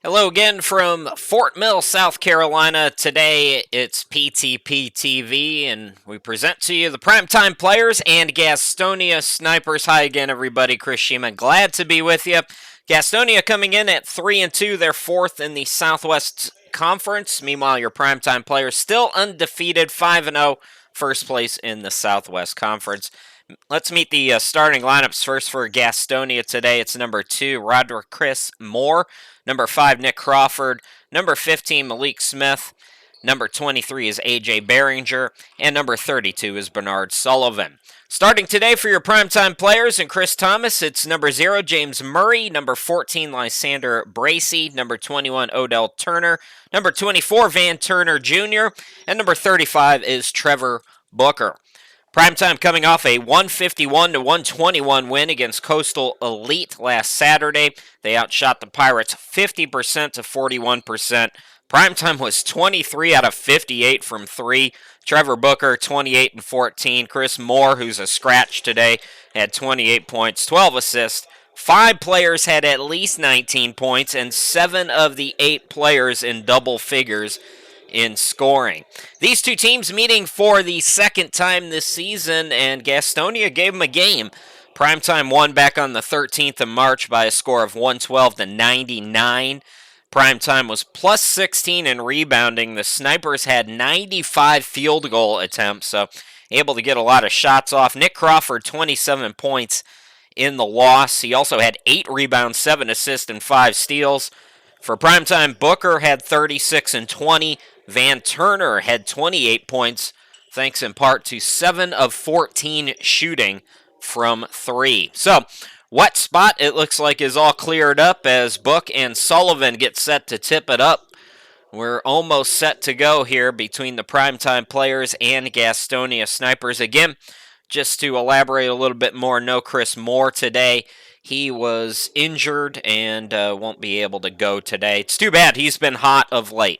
Hello again from Fort Mill, South Carolina. Today it's PTP TV, and we present to you the Primetime Players and Gastonia Snipers. Hi again, everybody. Chris Shima, glad to be with you. Gastonia coming in at 3-2. They're fourth in the Southwest Conference. Meanwhile, your Primetime Players still undefeated, 5-0, first place in the Southwest Conference. Let's meet the starting lineups first for Gastonia today. It's number 2, Roderick Chris Moore. Number 5, Nick Crawford. Number 15, Malik Smith. Number 23 is A.J. Behringer. And number 32 is Bernard Sullivan. Starting today for your primetime players and Chris Thomas, it's number 0, James Murray. Number 14, Lysander Bracey. Number 21, Odell Turner. Number 24, Van Turner Jr. And number 35 is Trevor Booker. Primetime coming off a 151-121 win against Coastal Elite last Saturday. They outshot the Pirates 50% to 41%. Primetime was 23 out of 58 from 3. Trevor Booker, 28 and 14. Chris Moore, who's a scratch today, had 28 points, 12 assists. 5 players had at least 19 points, and 7 of the 8 players in double figures in scoring. These two teams meeting for the second time this season, and Gastonia gave them a game. Primetime won back on the 13th of March by a score of 112-99. Primetime was plus 16 in rebounding. The Snipers had 95 field goal attempts, so able to get a lot of shots off. Nick Crawford, 27 points in the loss. He also had 8 rebounds, 7 assists, and 5 steals. For Primetime, Booker had 36 and 20. Van Turner had 28 points, thanks in part to 7 of 14 shooting from 3. So, wet spot, it looks like, is all cleared up as Book and Sullivan get set to tip it up. We're almost set to go here between the Primetime Players and Gastonia Snipers. Again, just to elaborate a little bit more, no Chris Moore today. He was injured and won't be able to go today. It's too bad. He's been hot of late.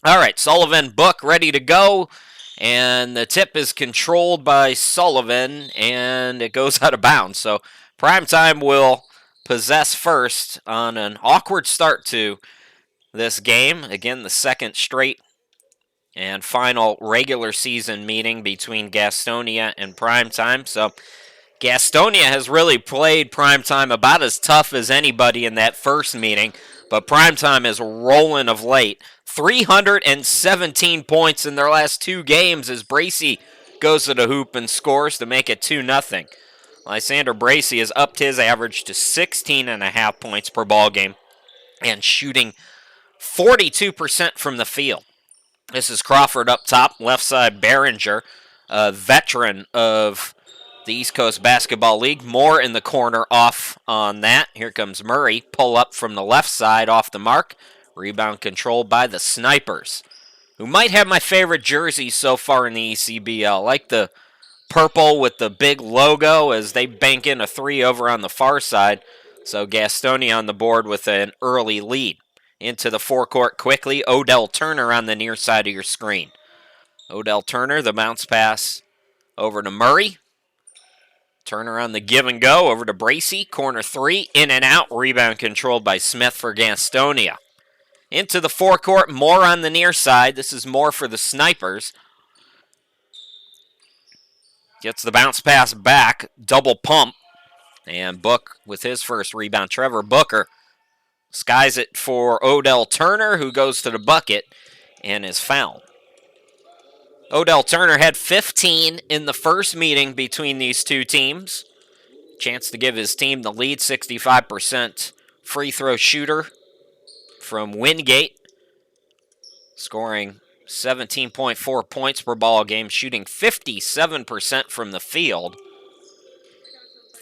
All right, Sullivan, Book ready to go, and the tip is controlled by Sullivan, and it goes out of bounds. So Primetime will possess first on an awkward start to this game. Again, the second straight and final regular season meeting between Gastonia and Primetime. So Gastonia has really played Primetime about as tough as anybody in that first meeting, but Primetime is rolling of late. 317 points in their last 2 games as Bracey goes to the hoop and scores to make it 2-0. Lysander Bracey has upped his average to 16.5 points per ball game and shooting 42% from the field. This is Crawford up top, left side Behringer, a veteran of the East Coast Basketball League. Moore in the corner off on that. Here comes Murray. Pull up from the left side off the mark. Rebound controlled by the Snipers, who might have my favorite jerseys so far in the ECBL. I like the purple with the big logo as they bank in a 3 over on the far side. So Gastonia on the board with an early lead. Into the forecourt quickly. Odell Turner on the near side of your screen. Odell Turner, the bounce pass over to Murray. Turner on the give and go over to Bracey. Corner 3, in and out. Rebound controlled by Smith for Gastonia. Into the forecourt, Moore on the near side. This is Moore for the Snipers. Gets the bounce pass back. Double pump. And Book with his first rebound. Trevor Booker skies it for Odell Turner, who goes to the bucket and is fouled. Odell Turner had 15 in the first meeting between these two teams. Chance to give his team the lead, 65% free throw shooter from Wingate, scoring 17.4 points per ball game, shooting 57% from the field,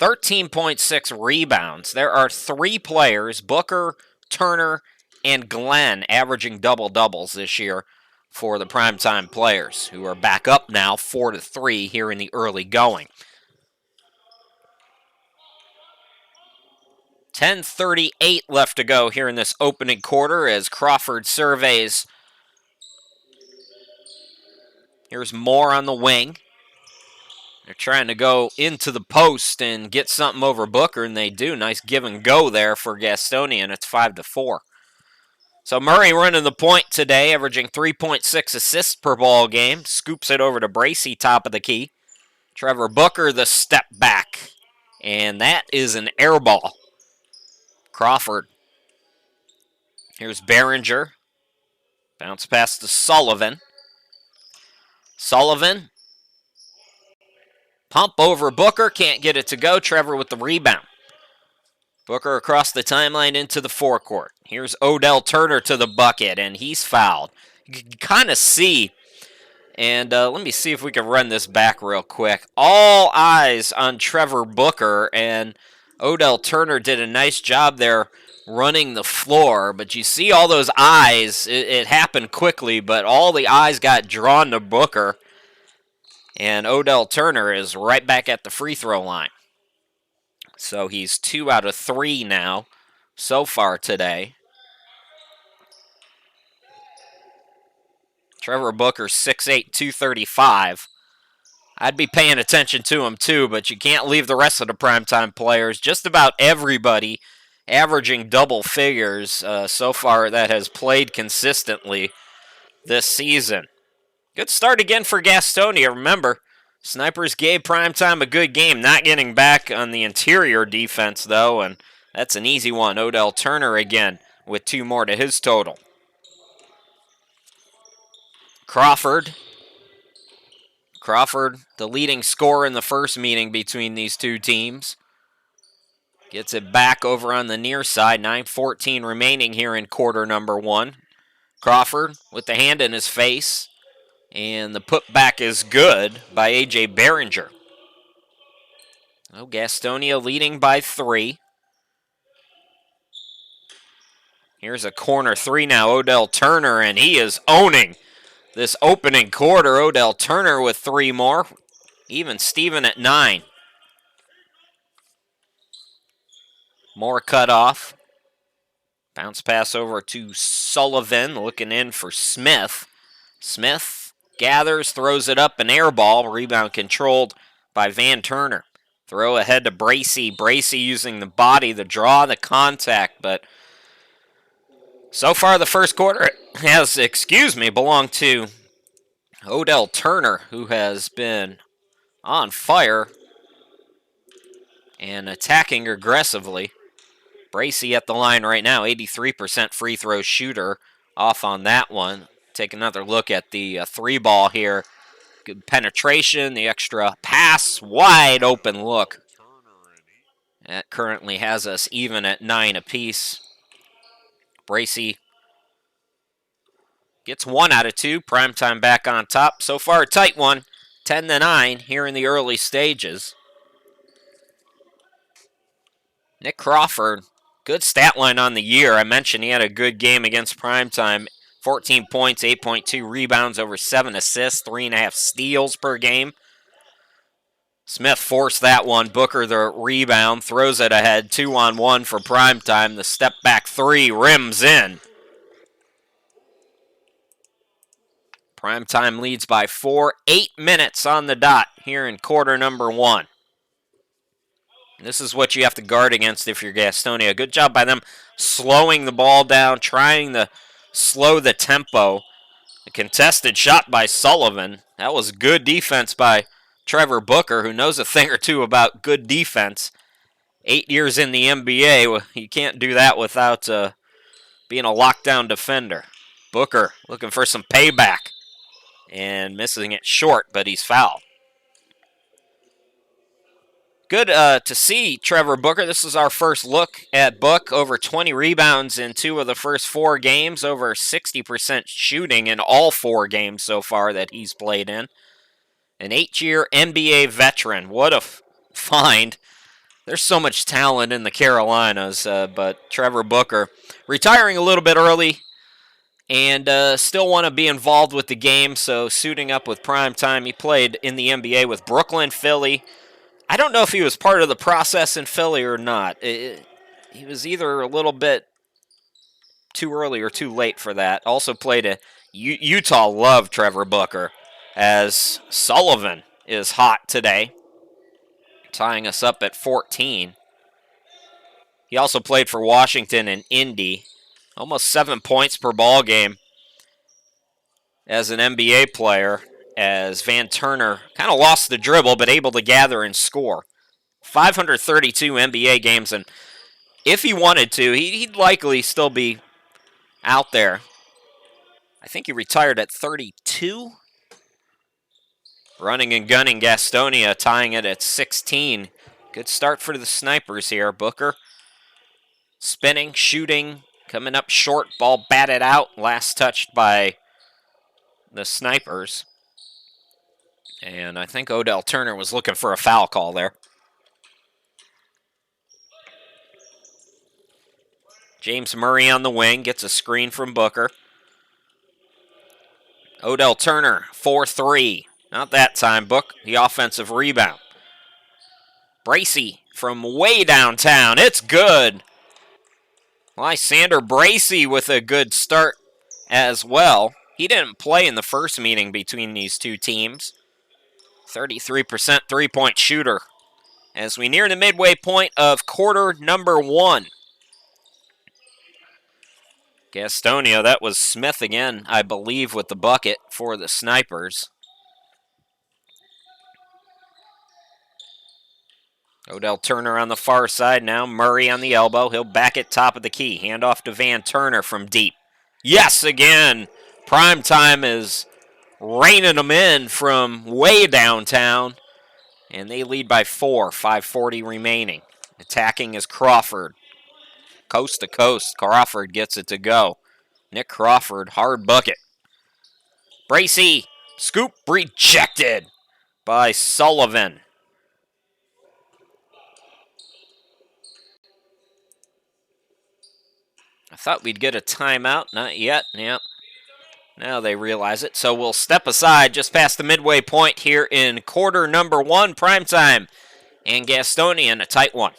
13.6 rebounds. There are 3 players, Booker, Turner, and Glenn, averaging double-doubles this year for the Primetime Players, who are back up now 4-3 here in the early going. 10:38 left to go here in this opening quarter as Crawford surveys. Here's Moore on the wing. They're trying to go into the post and get something over Booker, and they do. Nice give and go there for Gastonia, and it's 5-4. So Murray running the point today, averaging 3.6 assists per ball game. Scoops it over to Bracey, top of the key. Trevor Booker, the step back. And that is an air ball. Crawford. Here's Behringer. Bounce pass to Sullivan. Sullivan. Pump over Booker. Can't get it to go. Trevor with the rebound. Booker across the timeline into the forecourt. Here's Odell Turner to the bucket, and he's fouled. You can kind of see, and let me see if we can run this back real quick. All eyes on Trevor Booker, and Odell Turner did a nice job there running the floor, but you see all those eyes. It happened quickly, but all the eyes got drawn to Booker, and Odell Turner is right back at the free throw line. So he's 2 out of 3 now so far today. Trevor Booker, 6'8", 235. I'd be paying attention to him too, but you can't leave the rest of the primetime players. Just about everybody averaging double figures so far that has played consistently this season. Good start again for Gastonia. Remember, Snipers gave Primetime a good game, not getting back on the interior defense, though, and that's an easy one. Odell Turner again with 2 more to his total. Crawford, the leading scorer in the first meeting between these two teams. Gets it back over on the near side. 9:14 remaining here in quarter number 1. Crawford with the hand in his face. And the putback is good by A.J. Behringer. Oh, Gastonia leading by 3. Here's a corner 3 now. Odell Turner, and he is owning this opening quarter. Odell Turner with 3 more. Even Steven at 9. More cut off. Bounce pass over to Sullivan, looking in for Smith. Smith gathers, throws it up, an air ball. Rebound controlled by Van Turner. Throw ahead to Bracey. Bracey using the body, the draw, the contact, but so far the first quarter has, belonged to Odell Turner, who has been on fire and attacking aggressively. Bracey at the line right now, 83% free throw shooter off on that one. Take another look at the 3 ball here. Good penetration, the extra pass, wide open look. That currently has us even at 9 apiece. Bracey gets 1 out of 2. Primetime back on top. So far a tight one, 10-9 here in the early stages. Nick Crawford, good stat line on the year. I mentioned he had a good game against Primetime. 14 points, 8.2 rebounds, over 7 assists, 3.5 steals per game. Smith forced that one. Booker the rebound, throws it ahead. 2-on-1 for Primetime. The step back 3 rims in. Primetime leads by 4. 8 minutes on the dot here in quarter number 1. This is what you have to guard against if you're Gastonia. Good job by them slowing the ball down, trying to slow the tempo. A contested shot by Sullivan. That was good defense by Trevor Booker, who knows a thing or two about good defense. 8 years in the NBA, you can't do that without being a lockdown defender. Booker looking for some payback and missing it short, but he's fouled. Good to see Trevor Booker. This is our first look at Book. Over 20 rebounds in 2 of the first 4 games. Over 60% shooting in all 4 games so far that he's played in. An 8-year NBA veteran. What a find. There's so much talent in the Carolinas, but Trevor Booker retiring a little bit early and still want to be involved with the game, so suiting up with Primetime. He played in the NBA with Brooklyn, Philly. I don't know if he was part of the process in Philly or not. He was either a little bit too early or too late for that. Also played at Utah. Loved Trevor Booker, as Sullivan is hot today, tying us up at 14. He also played for Washington and Indy. Almost 7 points per ball game as an NBA player, as Van Turner kind of lost the dribble but able to gather and score. 532 NBA games, and if he wanted to, he'd likely still be out there. I think he retired at 32. Running and gunning Gastonia, tying it at 16. Good start for the Snipers here. Booker spinning, shooting, coming up short. Ball batted out. Last touched by the Snipers. And I think Odell Turner was looking for a foul call there. James Murray on the wing gets a screen from Booker. Odell Turner, 4-3. Not that time, Book, the offensive rebound. Bracey from way downtown. It's good. Lysander Bracey with a good start as well. He didn't play in the first meeting between these two teams. 33% three-point shooter as we near the midway point of quarter number 1. Gastonia, that was Smith again, I believe, with the bucket for the Snipers. Odell Turner on the far side now. Murray on the elbow. He'll back it top of the key. Hand off to Van Turner from deep. Yes, again. PrimeTime is reining them in from way downtown. And they lead by 4, 5:40 remaining. Attacking is Crawford. Coast to coast, Crawford gets it to go. Nick Crawford, hard bucket. Bracey, scoop rejected by Sullivan. I thought we'd get a timeout, not yet. Yep. Now they realize it. So we'll step aside just past the midway point here in quarter number 1, PrimeTime. And Gastonia in a tight one.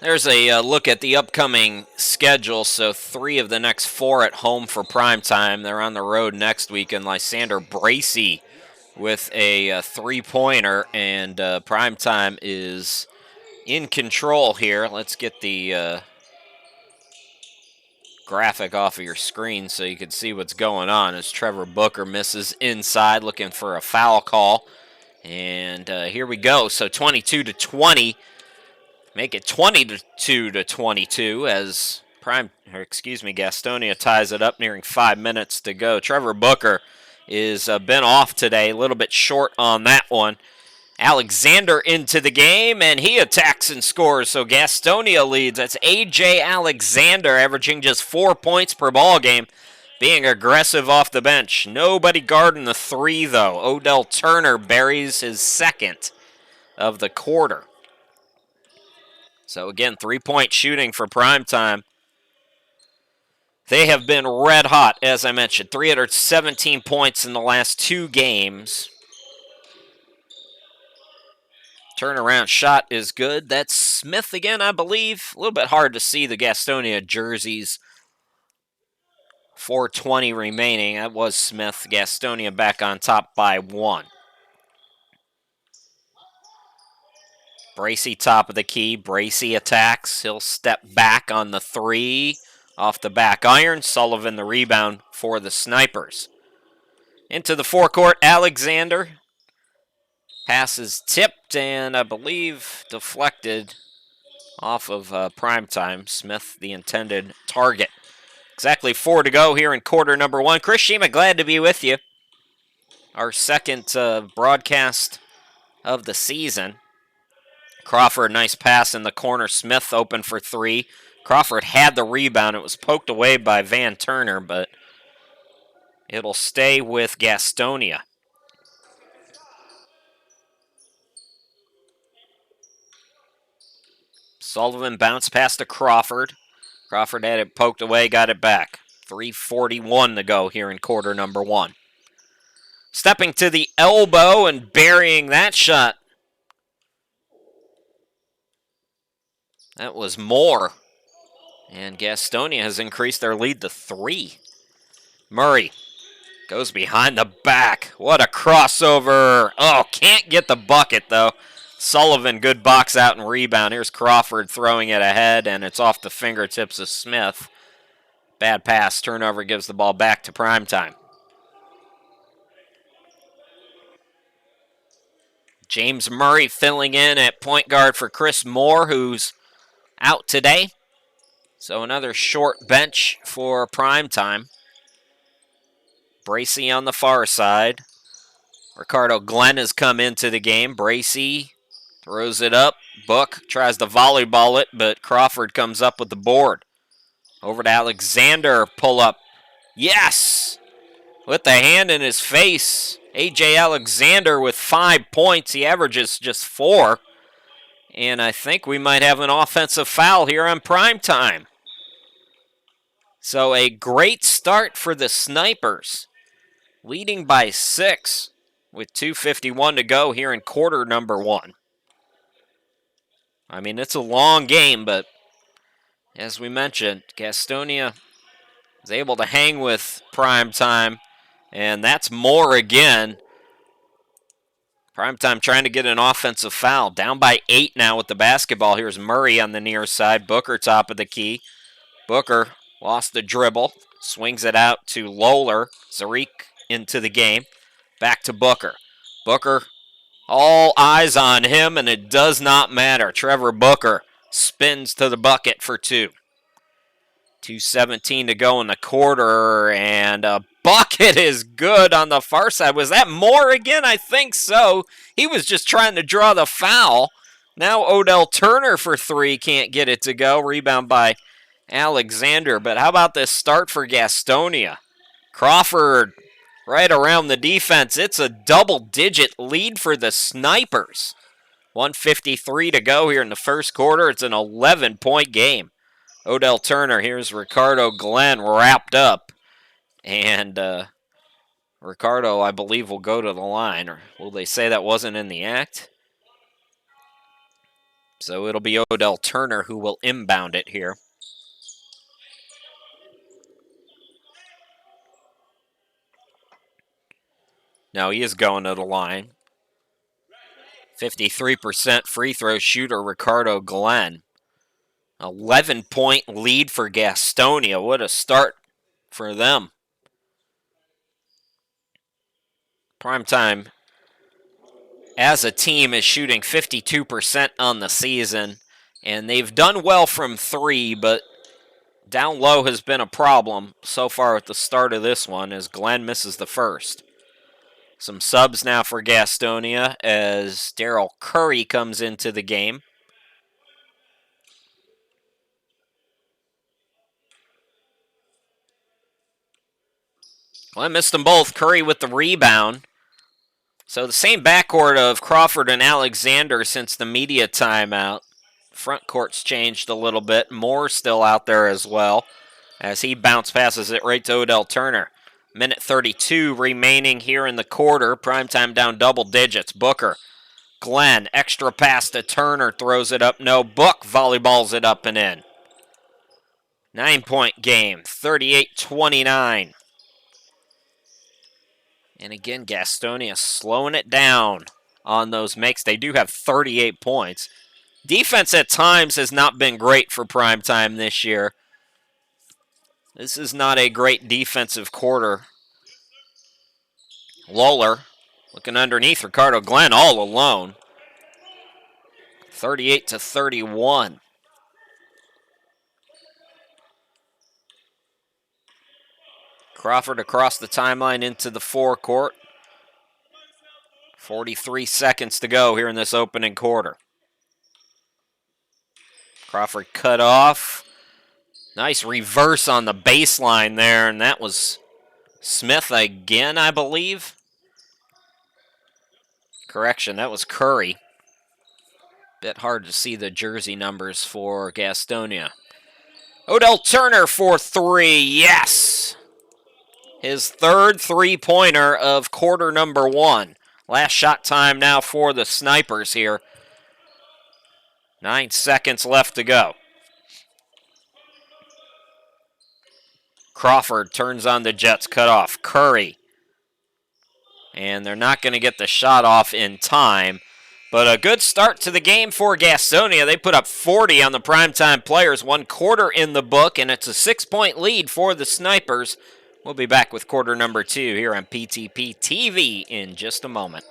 There's a look at the upcoming schedule. So 3 of the next 4 at home for PrimeTime. They're on the road next week, and Lysander Bracey with a three-pointer, and PrimeTime is in control here. Let's get the graphic off of your screen so you can see what's going on as Trevor Booker misses inside looking for a foul call. And here we go. So 22-20. Make it 22-22 as Gastonia ties it up, nearing 5 minutes to go. Trevor Booker is been off today, a little bit short on that one. Alexander into the game, and he attacks and scores. So Gastonia leads. That's A.J. Alexander, averaging just 4 points per ball game, being aggressive off the bench. Nobody guarding the 3, though. Odell Turner buries his second of the quarter. So again, 3-point shooting for PrimeTime. They have been red hot, as I mentioned. 317 points in the last 2 games. Turnaround shot is good. That's Smith again, I believe. A little bit hard to see the Gastonia jerseys. 4:20 remaining. That was Smith. Gastonia back on top by 1. Bracey top of the key. Bracey attacks. He'll step back on the 3. Off the back iron. Sullivan the rebound for the Snipers. Into the forecourt, Alexander. Pass is tipped and I believe deflected off of PrimeTime. Smith, the intended target. Exactly 4 to go here in quarter number 1. Chris Shima, glad to be with you. Our second broadcast of the season. Crawford, nice pass in the corner. Smith open for 3. Crawford had the rebound. It was poked away by Van Turner, but it'll stay with Gastonia. Sullivan bounced past to Crawford. Crawford had it poked away, got it back. 3:41 to go here in quarter number 1. Stepping to the elbow and burying that shot. That was Moore. And Gastonia has increased their lead to 3. Murray goes behind the back. What a crossover. Oh, can't get the bucket, though. Sullivan, good box out and rebound. Here's Crawford throwing it ahead, and it's off the fingertips of Smith. Bad pass. Turnover gives the ball back to PrimeTime. James Murray filling in at point guard for Chris Moore, who's out today. So another short bench for PrimeTime. Bracey on the far side. Ricardo Glenn has come into the game. Bracey throws it up. Book tries to volleyball it, but Crawford comes up with the board. Over to Alexander, pull up. Yes! With the hand in his face. A.J. Alexander with 5 points. He averages just 4. And I think we might have an offensive foul here on PrimeTime. So a great start for the Snipers. Leading by 6 with 2:51 to go here in quarter number 1. I mean, it's a long game, but as we mentioned, Gastonia is able to hang with PrimeTime, and that's Moore again. PrimeTime trying to get an offensive foul. Down by 8 now with the basketball. Here's Murray on the near side. Booker top of the key. Booker lost the dribble. Swings it out to Lowler. Zarik into the game. Back to Booker. Booker, all eyes on him, and it does not matter. Trevor Booker spins to the bucket for 2. 2:17 to go in the quarter, and a bucket is good on the far side. Was that Moore again? I think so. He was just trying to draw the foul. Now Odell Turner for 3, can't get it to go. Rebound by Alexander, but how about this start for Gastonia? Crawford right around the defense. It's a double-digit lead for the Snipers. 1:53 to go here in the first quarter. It's an 11-point game. Odell Turner, here's Ricardo Glenn wrapped up. And Ricardo, I believe, will go to the line. Or will they say that wasn't in the act? So it'll be Odell Turner who will inbound it here. Now he is going to the line. 53% free throw shooter Ricardo Glenn. 11-point lead for Gastonia. What a start for them. PrimeTime, as a team, is shooting 52% on the season. And they've done well from 3, but down low has been a problem so far at the start of this one as Glenn misses the first. Some subs now for Gastonia as Daryl Curry comes into the game. Well, I missed them both. Curry with the rebound. So the same backcourt of Crawford and Alexander since the media timeout. Front court's changed a little bit. Moore still out there as well as he bounce passes it right to Odell Turner. Minute 32 remaining here in the quarter. PrimeTime down double digits. Booker, Glenn, extra pass to Turner, throws it up. No, Book volleyballs it up and in. 9-point game, 38-29. And again, Gastonia slowing it down on those makes. They do have 38 points. Defense at times has not been great for PrimeTime this year. This is not a great defensive quarter. Lawler looking underneath Ricardo Glenn all alone. 38-31. Crawford across the timeline into the forecourt. 43 seconds to go here in this opening quarter. Crawford cut off. Nice reverse on the baseline there, and that was Smith again, I believe. Correction, that was Curry. Bit hard to see the jersey numbers for Gastonia. Odell Turner for three, yes! His third three-pointer of quarter number one. Last shot time now for the Snipers here. 9 seconds left to go. Crawford turns on the Jets, cut off. Curry. And they're not going to get the shot off in time. But a good start to the game for Gastonia. They put up 40 on the PrimeTime Players, 1 quarter in the book, and it's a 6-point lead for the Snipers. We'll be back with quarter number 2 here on PTP TV in just a moment.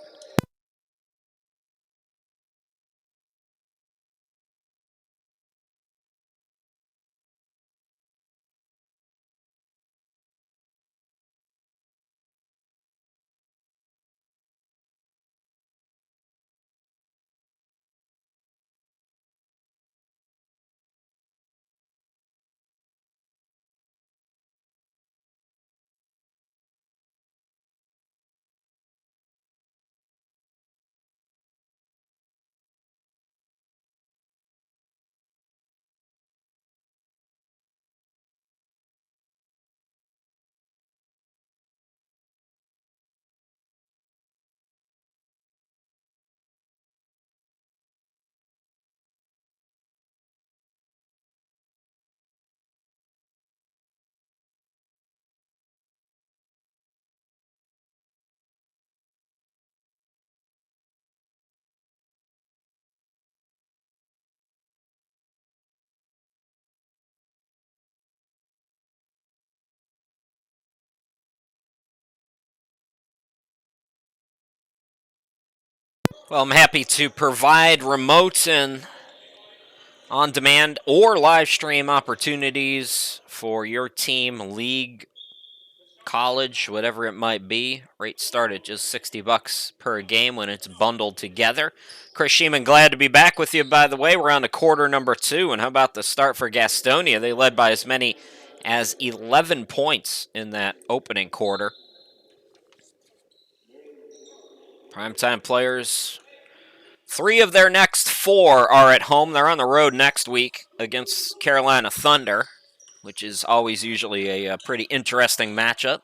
Well, I'm happy to provide remote and on-demand or live stream opportunities for your team, league, college, whatever it might be. Rates start at just $60 per game when it's bundled together. Chris Sheeman, glad to be back with you, by the way. We're on to quarter number 2, and how about the start for Gastonia? They led by as many as 11 points in that opening quarter. PrimeTime Players, 3 of their next 4 are at home. They're on the road next week against Carolina Thunder, which is always usually a pretty interesting matchup.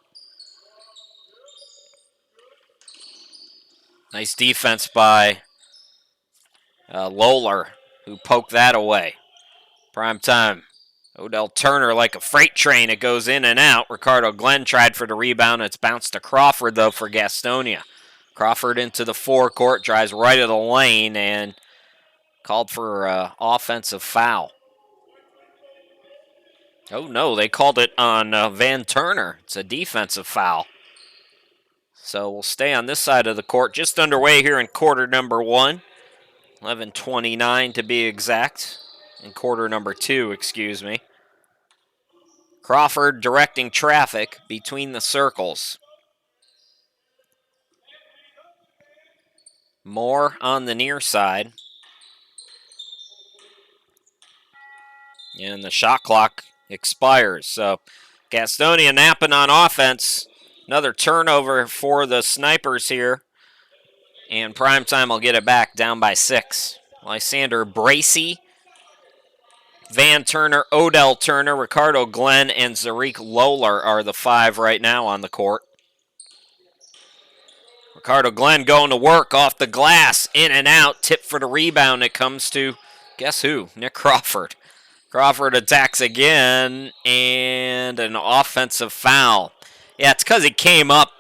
Nice defense by Lawler, who poked that away. PrimeTime. Odell Turner like a freight train. It goes in and out. Ricardo Glenn tried for the rebound. It's bounced to Crawford, though, for Gastonia. Crawford into the forecourt, drives right of the lane, and called for an offensive foul. Oh, no, they called it on Van Turner. It's a defensive foul. So we'll stay on this side of the court. Just underway here in quarter number 1. 11:29 to be exact. In quarter number 2, excuse me. Crawford directing traffic between the circles. Moore on the near side. And the shot clock expires. So Gastonia napping on offense. Another turnover for the Snipers here. And PrimeTime will get it back down by 6. Lysander Bracey, Van Turner, Odell Turner, Ricardo Glenn, and Zarik Lawler are the 5 right now on the court. Ricardo Glenn going to work off the glass, in and out, tip for the rebound. It comes to, guess who? Nick Crawford. Crawford attacks again, and an offensive foul. Yeah, it's because he came up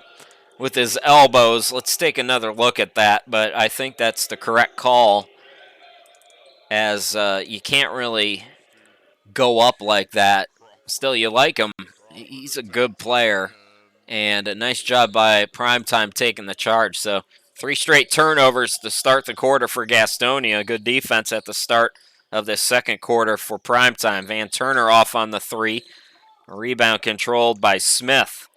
with his elbows. Let's take another look at that, but I think that's the correct call, as you can't really go up like that. Still, you like him. He's a good player, and a nice job by PrimeTime taking the charge. So 3 straight turnovers to start the quarter for Gastonia. Good defense at the start of this second quarter for PrimeTime. Van Turner off on the 3. Rebound controlled by Smith.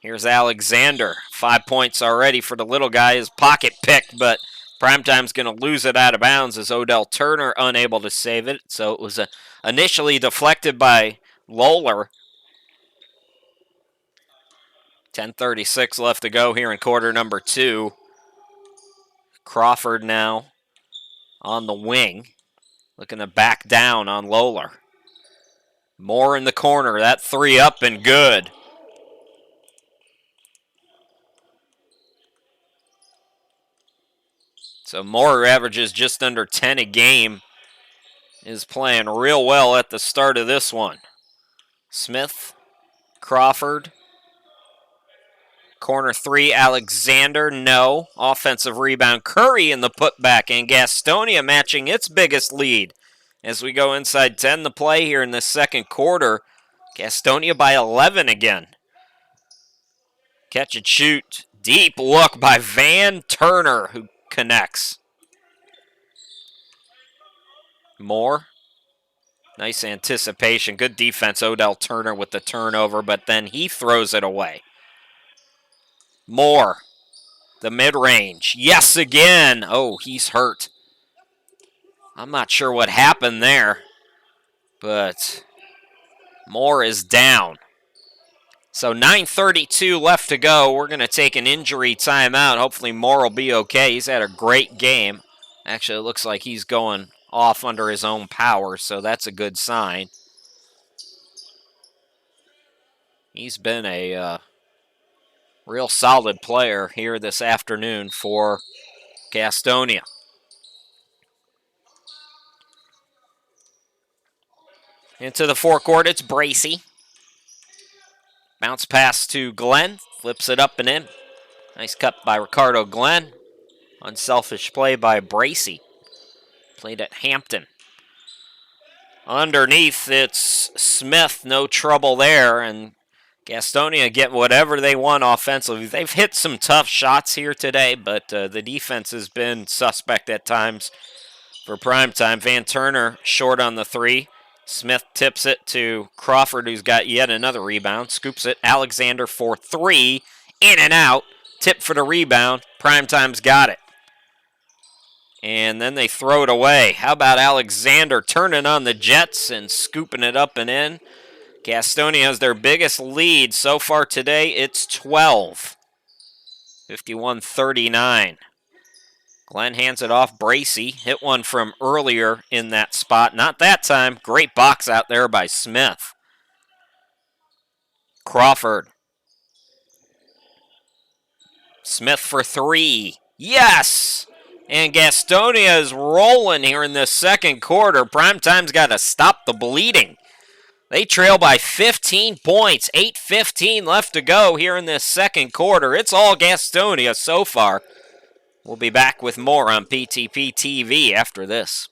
Here's Alexander. 5 points already for the little guy. His pocket picked, but PrimeTime's going to lose it out of bounds as Odell Turner unable to save it. So it was initially deflected by Lowler. 10:36 left to go here in quarter number 2. Crawford now on the wing, looking to back down on Lowler. Moore in the corner. That 3 up and good. So Moore averages just under 10 a game. Is playing real well at the start of this one. Smith, Crawford. Corner 3, Alexander, no. Offensive rebound, Curry in the putback, and Gastonia matching its biggest lead. As we go inside 10 to play here in the second quarter, Gastonia by 11 again. Catch and shoot, deep look by Van Turner, who connects. Moore. Nice anticipation. Good defense, Odell Turner with the turnover, but then he throws it away. Moore, the mid-range. Yes, again. Oh, he's hurt. I'm not sure what happened there, but Moore is down. So 9:32 left to go. We're going to take an injury timeout. Hopefully Moore will be okay. He's had a great game. Actually, it looks like he's going off under his own power, so that's a good sign. He's been a real solid player here this afternoon for Gastonia. Into the forecourt, it's Bracey. Bounce pass to Glenn, flips it up and in. Nice cut by Ricardo Glenn. Unselfish play by Bracey. Played at Hampton. Underneath, it's Smith, no trouble there, and Gastonia get whatever they want offensively. They've hit some tough shots here today, but the defense has been suspect at times for PrimeTime. Van Turner short on the 3. Smith tips it to Crawford, who's got yet another rebound. Scoops it. Alexander for 3. In and out. Tip for the rebound. PrimeTime's got it. And then they throw it away. How about Alexander turning on the Jets and scooping it up and in? Gastonia has their biggest lead so far today. It's 12. 51-39. Glenn hands it off. Bracey hit one from earlier in that spot. Not that time. Great box out there by Smith. Crawford. Smith for 3. Yes! And Gastonia is rolling here in this second quarter. PrimeTime's got to stop the bleeding. They trail by 15 points. 8:15 left to go here in this second quarter. It's all Gastonia so far. We'll be back with more on PTP TV after this.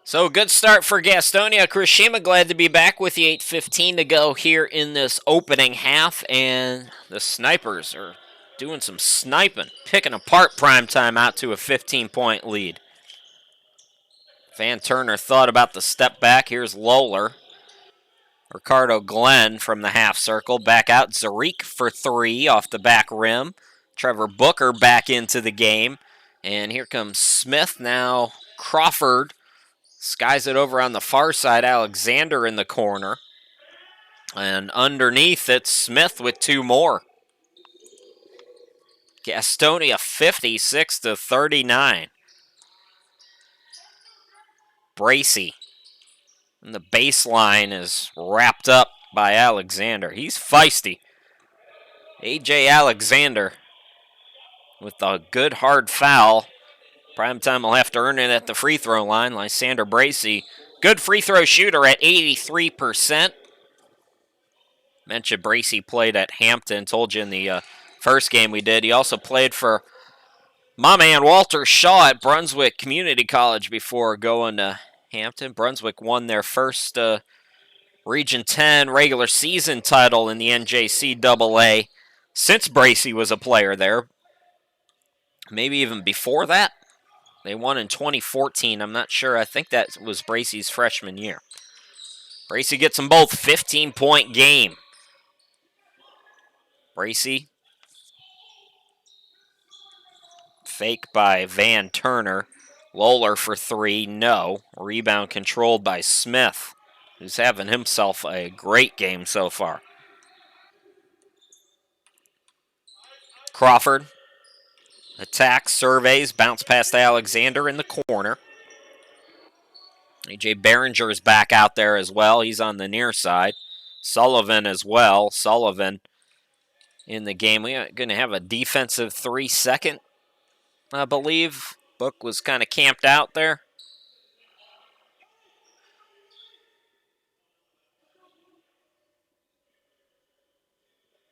So good start for Gastonia. Krishima, glad to be back with you. 8:15 to go here in this opening half, and the snipers are doing some sniping, picking apart PrimeTime out to a 15-point lead. Van Turner thought about the step back. Here's Lowler. Ricardo Glenn from the half circle. Back out. Zarik for 3 off the back rim. Trevor Booker back into the game. And here comes Smith now. Crawford skies it over on the far side. Alexander in the corner. And underneath it's Smith with 2 more. Gastonia 56-39. Bracey. And the baseline is wrapped up by Alexander. He's feisty. A.J. Alexander with a good hard foul. PrimeTime will have to earn it at the free throw line. Lysander Bracey, good free throw shooter at 83%. Mentioned Bracey played at Hampton. Told you in the first game we did. He also played for my man Walter Shaw at Brunswick Community College before going to Hampton. Brunswick won their first Region 10 regular season title in the NJCAA since Bracey was a player there. Maybe even before that. They won in 2014. I'm not sure. I think that was Bracey's freshman year. Bracey gets them both. 15-point game. Bracey. Fake by Van Turner. Lowler for 3. No. Rebound controlled by Smith, who's having himself a great game so far. Crawford attacks, surveys, bounce past Alexander in the corner. A.J. Behringer is back out there as well. He's on the near side. Sullivan as well. Sullivan in the game. We're going to have a defensive 3-second, I believe. Book was kind of camped out there.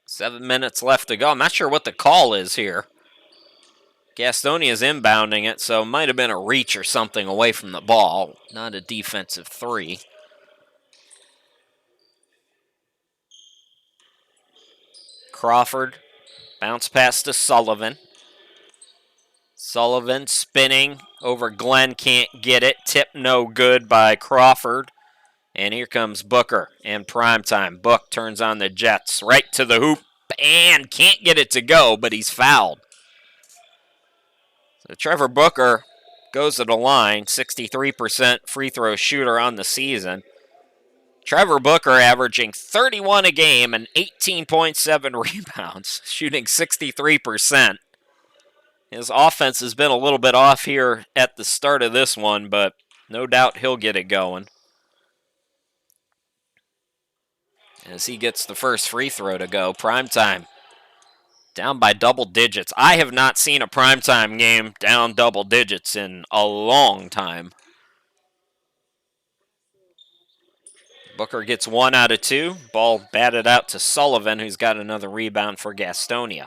Seven minutes left to go. I'm not sure what the call is here. Gastonia is inbounding it, so it might have been a reach or something away from the ball. Not a defensive 3. Crawford, bounce pass to Sullivan. Sullivan spinning over Glenn, can't get it. Tip no good by Crawford. And here comes Booker and PrimeTime. Book turns on the Jets right to the hoop and can't get it to go, but he's fouled. So Trevor Booker goes to the line, 63% free throw shooter on the season. Trevor Booker averaging 31 a game and 18.7 rebounds, shooting 63%. His offense has been a little bit off here at the start of this one, but no doubt he'll get it going. As he gets the first free throw to go, PrimeTime down by double digits. I have not seen a PrimeTime game down double digits in a long time. Booker gets 1 out of 2. Ball batted out to Sullivan, who's got another rebound for Gastonia.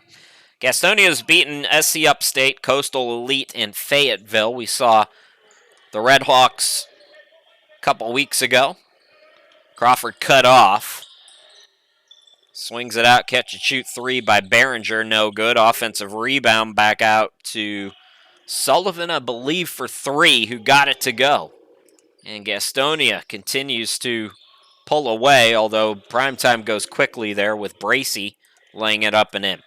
Gastonia has beaten SC Upstate, Coastal Elite, and Fayetteville. We saw the Red Hawks a couple weeks ago. Crawford cut off. Swings it out, catch and shoot 3 by Behringer, no good. Offensive rebound back out to Sullivan, I believe, for 3, who got it to go. And Gastonia continues to pull away, although PrimeTime goes quickly there with Bracey laying it up and in.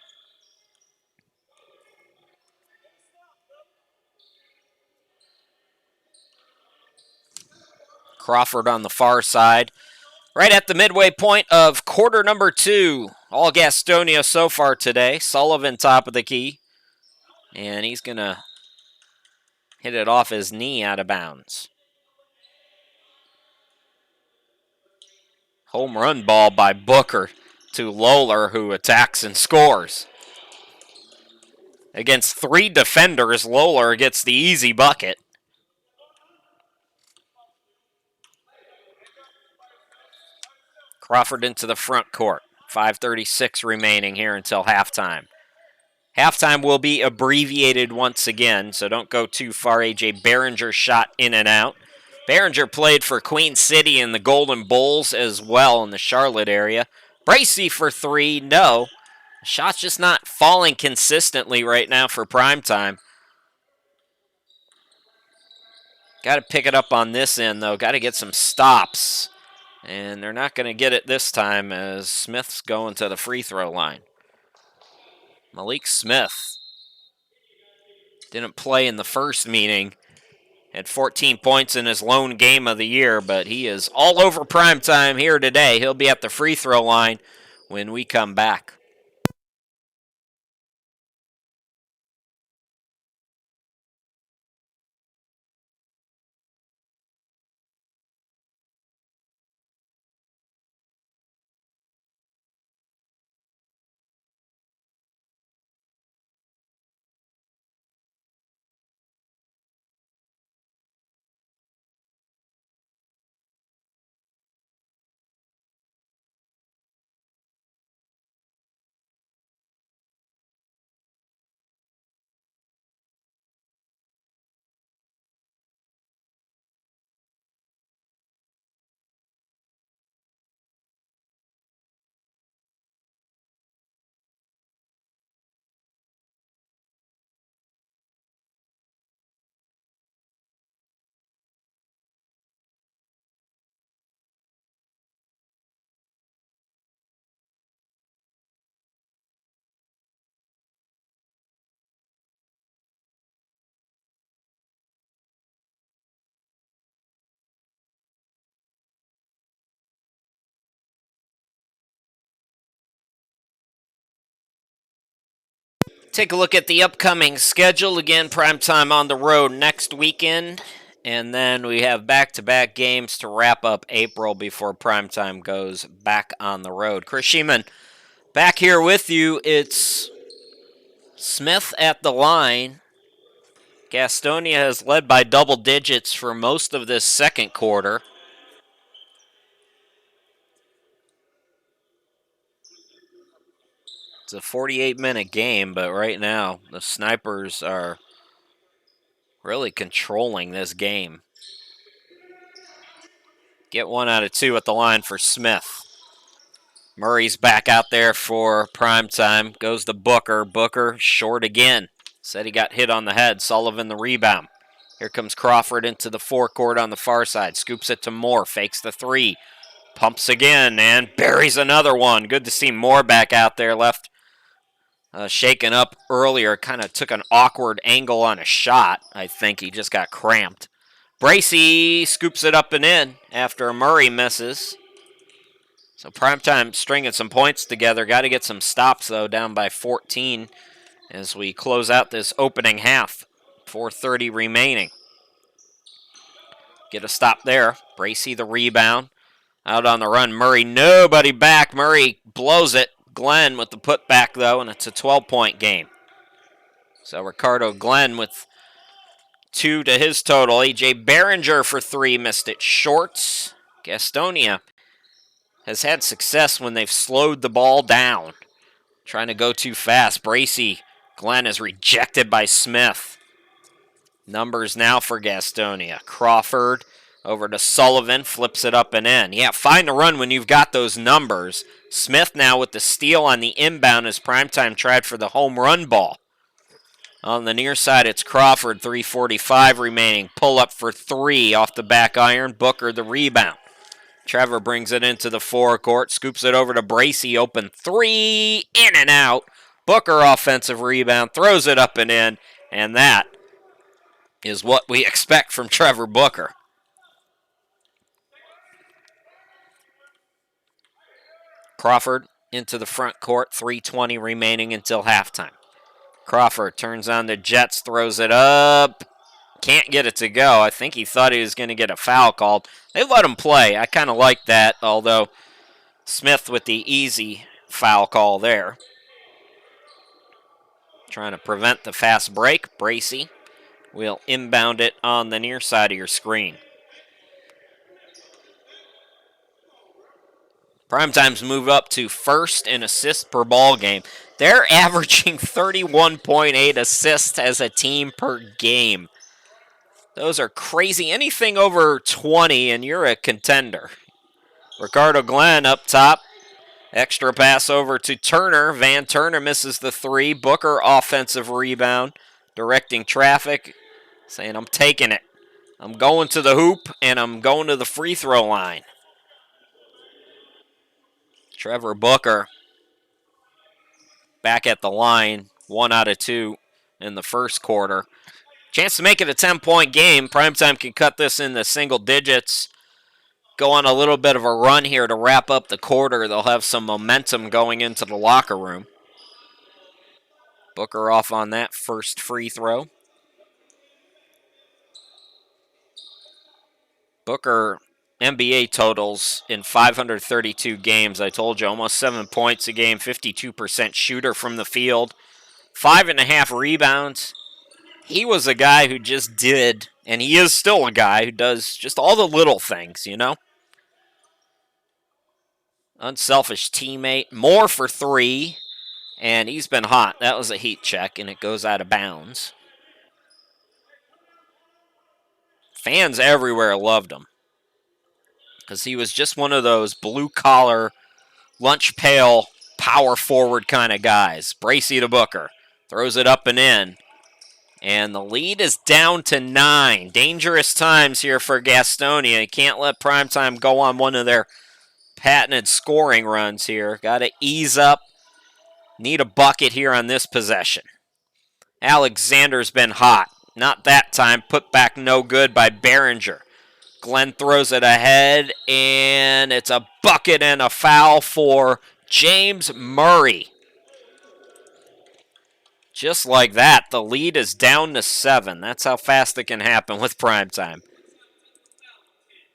Crawford on the far side. Right at the midway point of quarter number 2. All Gastonia so far today. Sullivan top of the key. And he's going to hit it off his knee out of bounds. Home run ball by Booker to Lowler, who attacks and scores. Against 3 defenders, Lowler gets the easy bucket. Crawford into the front court. 5:36 remaining here until halftime. Halftime will be abbreviated once again, so don't go too far. A.J. Behringer shot in and out. Behringer played for Queen City and the Golden Bulls as well in the Charlotte area. Bracey for 3, no. Shot's just not falling consistently right now for PrimeTime. Got to pick it up on this end, though. Got to get some stops And they're not going to get it this time as Smith's going to the free throw line. Malik Smith didn't play in the first meeting. Had 14 points in his lone game of the year, but he is all over PrimeTime here today. He'll be at the free throw line when we come back. Take a look at the upcoming schedule. Again, PrimeTime on the road next weekend. And then we have back-to-back games to wrap up April before PrimeTime goes back on the road. Chris Sheeman back here with you. It's Smith at the line. Gastonia has led by double digits for most of this second quarter. It's a 48-minute game, but right now the Snipers are really controlling this game. Get 1 out of 2 at the line for Smith. Murray's back out there for PrimeTime. Goes to Booker. Booker short again. Said he got hit on the head. Sullivan the rebound. Here comes Crawford into the forecourt on the far side. Scoops it to Moore. Fakes the three. Pumps again and buries another one. Good to see Moore back out there. Left shaken up earlier. Kind of took an awkward angle on a shot. I think he just got cramped. Bracey scoops it up and in after Murray misses. So PrimeTime stringing some points together. Got to get some stops, though, down by 14 as we close out this opening half. 4:30 remaining. Get a stop there. Bracey the rebound. Out on the run. Murray, nobody back. Murray blows it. Glenn with the putback, though, and it's a 12-point game. So Ricardo Glenn with 2 to his total. A.J. Behringer for 3. Missed it short. Gastonia has had success when they've slowed the ball down. Trying to go too fast. Bracey. Glenn is rejected by Smith. Numbers now for Gastonia. Crawford over to Sullivan. Flips it up and in. Yeah, find the run when you've got those numbers. Smith now with the steal on the inbound as PrimeTime tried for the home run ball. On the near side, it's Crawford. 3:45 remaining. Pull up for 3 off the back iron. Booker the rebound. Trevor brings it into the forecourt, scoops it over to Bracey, open 3, in and out. Booker offensive rebound, throws it up and in, and that is what we expect from Trevor Booker. Crawford into the front court, 3:20 remaining until halftime. Crawford turns on the Jets, throws it up. Can't get it to go. I think he thought he was going to get a foul called. They let him play. I kind of like that, although Smith with the easy foul call there. Trying to prevent the fast break. Bracey will inbound it on the near side of your screen. PrimeTime's move up to first in assists per ball game. They're averaging 31.8 assists as a team per game. Those are crazy. Anything over 20 and you're a contender. Ricardo Glenn up top. Extra pass over to Turner. Van Turner misses the 3. Booker offensive rebound. Directing traffic. Saying, I'm taking it. I'm going to the hoop and I'm going to the free throw line. Trevor Booker back at the line, 1 out of 2 in the first quarter. Chance to make it a 10-point game. Primetime can cut this into single digits. Go on a little bit of a run here to wrap up the quarter. They'll have some momentum going into the locker room. Booker off on that first free throw. Booker NBA totals in 532 games. I told you, almost 7 points a game, 52% shooter from the field, 5.5 rebounds. He was a guy who just did, and he is still a guy who does just all the little things, you know? Unselfish teammate, more for 3, and he's been hot. That was a heat check, and it goes out of bounds. Fans everywhere loved him because he was just one of those blue-collar, lunch pail, power forward kind of guys. Bracey to Booker. Throws it up and in. And the lead is down to 9. Dangerous times here for Gastonia. You can't let Primetime go on one of their patented scoring runs here. Got to ease up. Need a bucket here on this possession. Alexander's been hot. Not that time. Put back no good by Behringer. Glenn throws it ahead, and it's a bucket and a foul for James Murray. Just like that, the lead is down to 7. That's how fast it can happen with Primetime.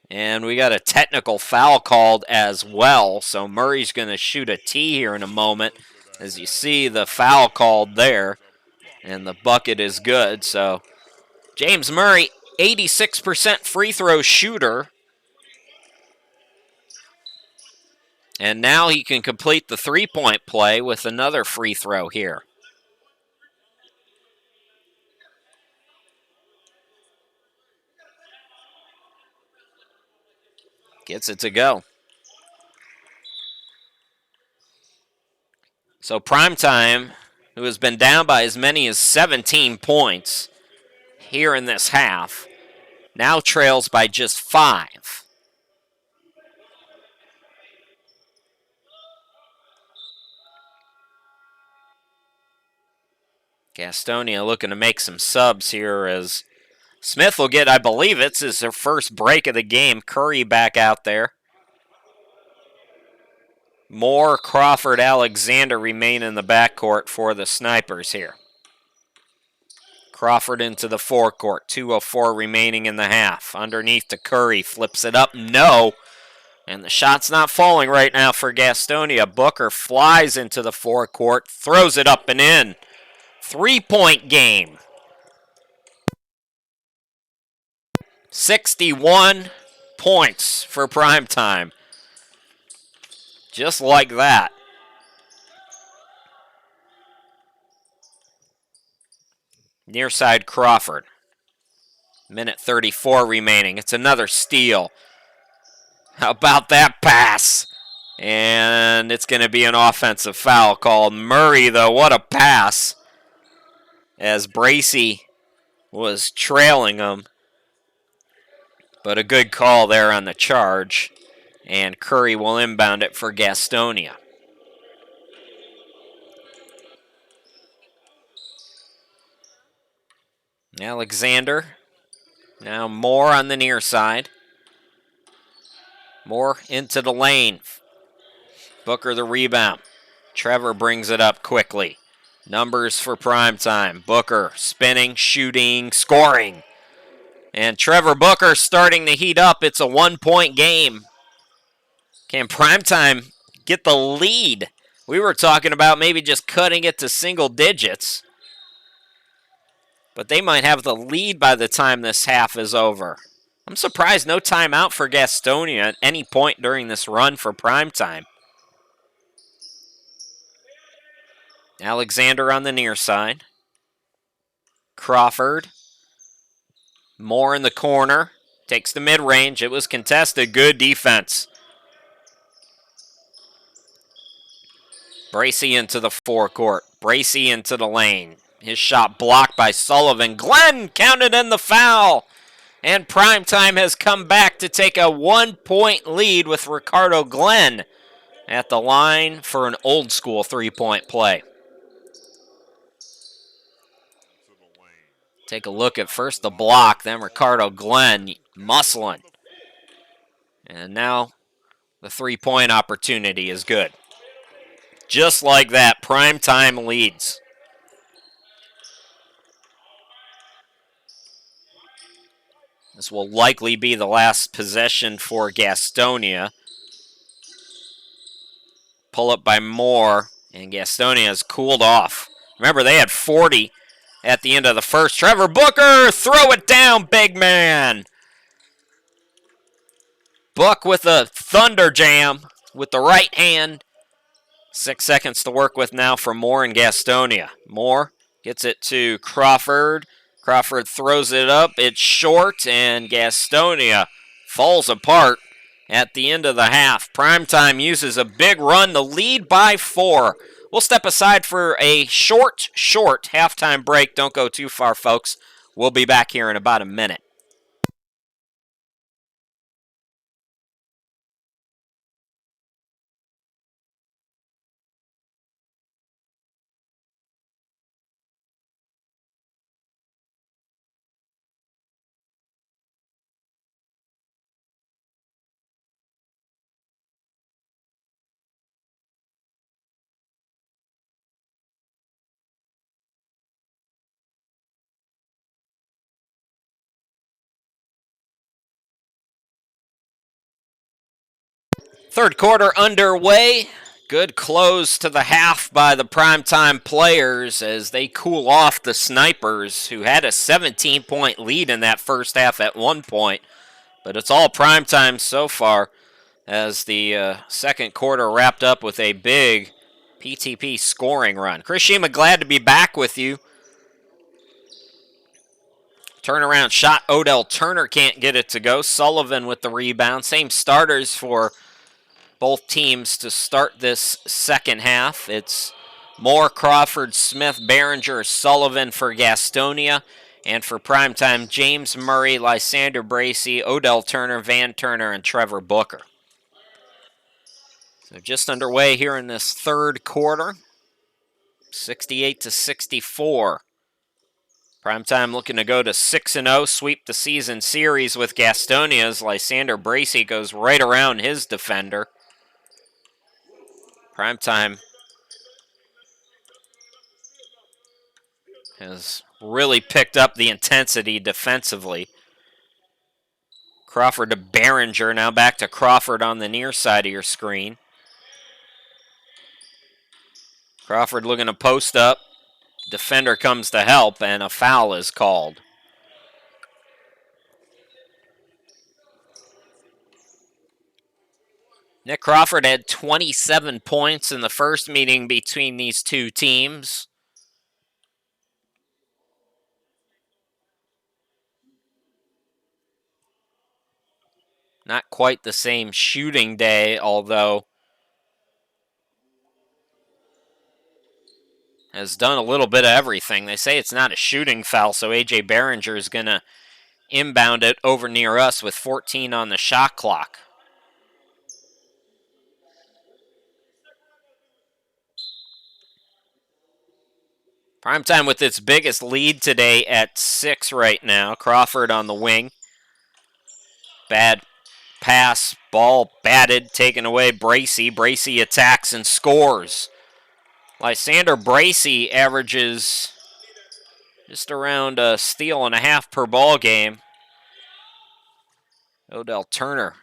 And we got a technical foul called as well, so Murray's going to shoot a tee here in a moment. As you see, the foul called there, and the bucket is good. So James Murray, 86% free throw shooter. And now he can complete the three-point play with another free throw here. Gets it to go. So Primetime, who has been down by as many as 17 points here in this half, now trails by just 5. Gastonia looking to make some subs here as Smith will get, I believe it's his first break of the game. Curry back out there. Moore, Crawford, Alexander remain in the backcourt for the Snipers here. Crawford into the forecourt. 2:04 remaining in the half. Underneath to Curry. Flips it up. No. And the shot's not falling right now for Gastonia. Booker flies into the forecourt. Throws it up and in. 3-point game. 61 points for Primetime. Just like that. Near side Crawford. Minute 34 remaining. It's another steal. How about that pass? And it's going to be an offensive foul called. Murray, though, what a pass. As Bracey was trailing him. But a good call there on the charge. And Curry will inbound it for Gastonia. Alexander. Now Moore on the near side. Moore into the lane. Booker the rebound. Trevor brings it up quickly. Numbers for Primetime. Booker spinning, shooting, scoring. And Trevor Booker starting to heat up. It's a 1-point game. Can Primetime get the lead? We were talking about maybe just cutting it to single digits. But they might have the lead by the time this half is over. I'm surprised no timeout for Gastonia at any point during this run for Primetime. Alexander on the near side. Crawford. Moore in the corner. Takes the mid-range. It was contested. Good defense. Bracey into the forecourt. Bracey into the lane. His shot blocked by Sullivan. Glenn counted in the foul. And Primetime has come back to take a 1-point lead with Ricardo Glenn at the line for an old school three-point play. Take a look at first the block, then Ricardo Glenn muscling. And now the three-point opportunity is good. Just like that, PrimeTime leads. This will likely be the last possession for Gastonia. Pull up by Moore, and Gastonia has cooled off. Remember, they had 40 at the end of the first. Trevor Booker, throw it down, big man. Buck with a thunder jam with the right hand. 6 seconds to work with now for Moore and Gastonia. Moore gets it to Crawford. Crawford throws it up. It's short, and Gastonia falls apart at the end of the half. PrimeTime uses a big run to lead by 4. We'll step aside for a short halftime break. Don't go too far, folks. We'll be back here in about a minute. Third quarter underway. Good close to the half by the PrimeTime players as they cool off the Snipers, who had a 17-point lead in that first half at one point. But it's all PrimeTime so far as the second quarter wrapped up with a big PTP scoring run. Chris Shima, glad to be back with you. Turnaround shot. Odell Turner can't get it to go. Sullivan with the rebound. Same starters for both teams to start this second half. It's Moore, Crawford, Smith, Behringer, Sullivan for Gastonia. And for PrimeTime, James Murray, Lysander Bracey, Odell Turner, Van Turner, and Trevor Booker. So just underway here in this third quarter. 68-64. PrimeTime looking to go to 6-0, sweep the season series with Gastonia's. Lysander Bracey goes right around his defender. PrimeTime has really picked up the intensity defensively. Crawford to Behringer, now back to Crawford on the near side of your screen. Crawford looking to post up. Defender comes to help, and a foul is called. Nick Crawford had 27 points in the first meeting between these two teams. Not quite the same shooting day, although has done a little bit of everything. They say it's not a shooting foul, so A.J. Behringer is going to inbound it over near us with 14 on the shot clock. PrimeTime with its biggest lead today at 6 right now. Crawford on the wing. Bad pass, ball batted, taken away. Bracey attacks and scores. Lysander Bracey averages just around a steal and a half per ball game. Odell Turner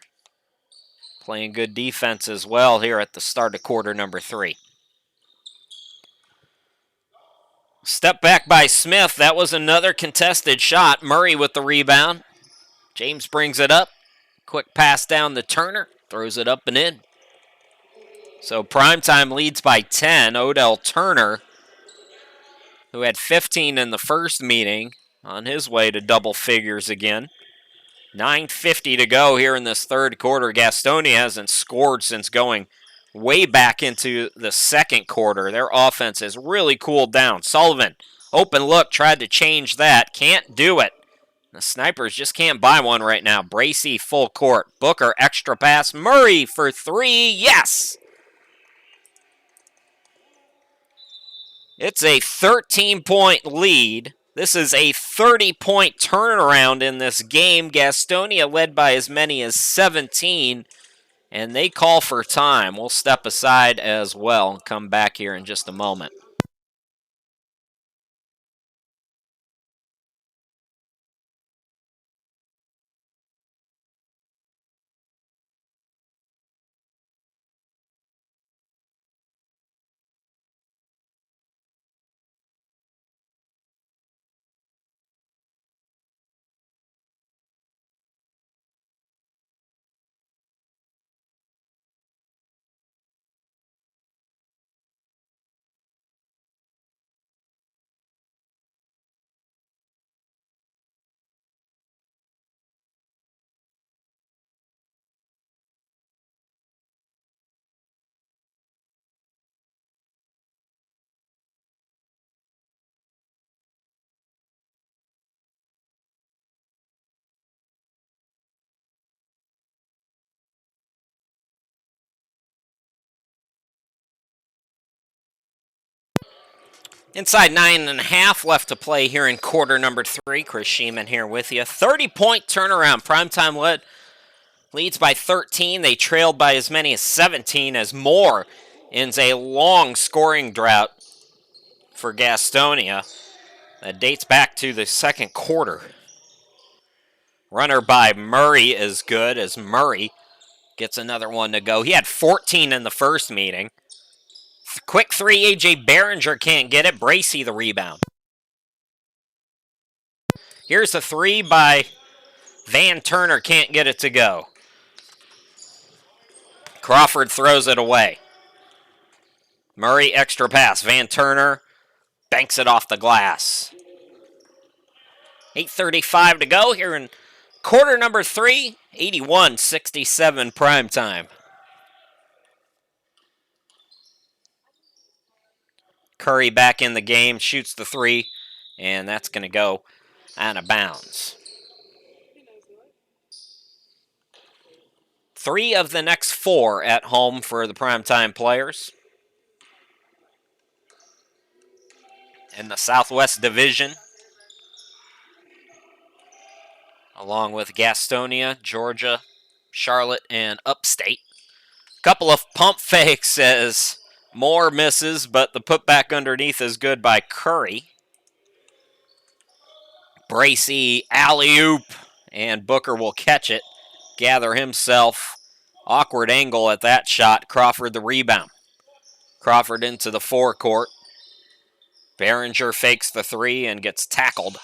playing good defense as well here at the start of quarter number 3. Step back by Smith. That was another contested shot. Murray with the rebound. James brings it up. Quick pass down to Turner. Throws it up and in. So PrimeTime leads by 10. Odell Turner, who had 15 in the first meeting, on his way to double figures again. 9:50 to go here in this third quarter. Gastonia hasn't scored since going way back into the second quarter. Their offense has really cooled down. Sullivan, open look, tried to change that. Can't do it. The Snipers just can't buy one right now. Bracey full court. Booker extra pass. Murray for 3. Yes! It's a 13-point lead. This is a 30-point turnaround in this game. Gastonia led by as many as 17, and they call for time. We'll step aside as well and come back here in just a moment. Inside 9.5 left to play here in quarter number 3. Chris Sheeman here with you. 30-point turnaround. Primetime leads by 13. They trailed by as many as 17 as Moore ends a long scoring drought for Gastonia that dates back to the second quarter. Runner by Murray is good as Murray gets another one to go. He had 14 in the first meeting. Quick three, A.J. Behringer can't get it. Bracey the rebound. Here's the three by Van Turner, can't get it to go. Crawford throws it away. Murray extra pass. Van Turner banks it off the glass. 8:35 to go here in quarter number 3. 81-67 Primetime. Curry back in the game, shoots the three, and that's going to go out of bounds. 3 of the next 4 at home for the Primetime players. In the Southwest Division, along with Gastonia, Georgia, Charlotte, and Upstate. Couple of pump fakes as Moore misses, but the putback underneath is good by Curry. Bracey alley-oop, and Booker will catch it, gather himself. Awkward angle at that shot. Crawford the rebound. Crawford into the forecourt. Behringer fakes the three and gets tackled.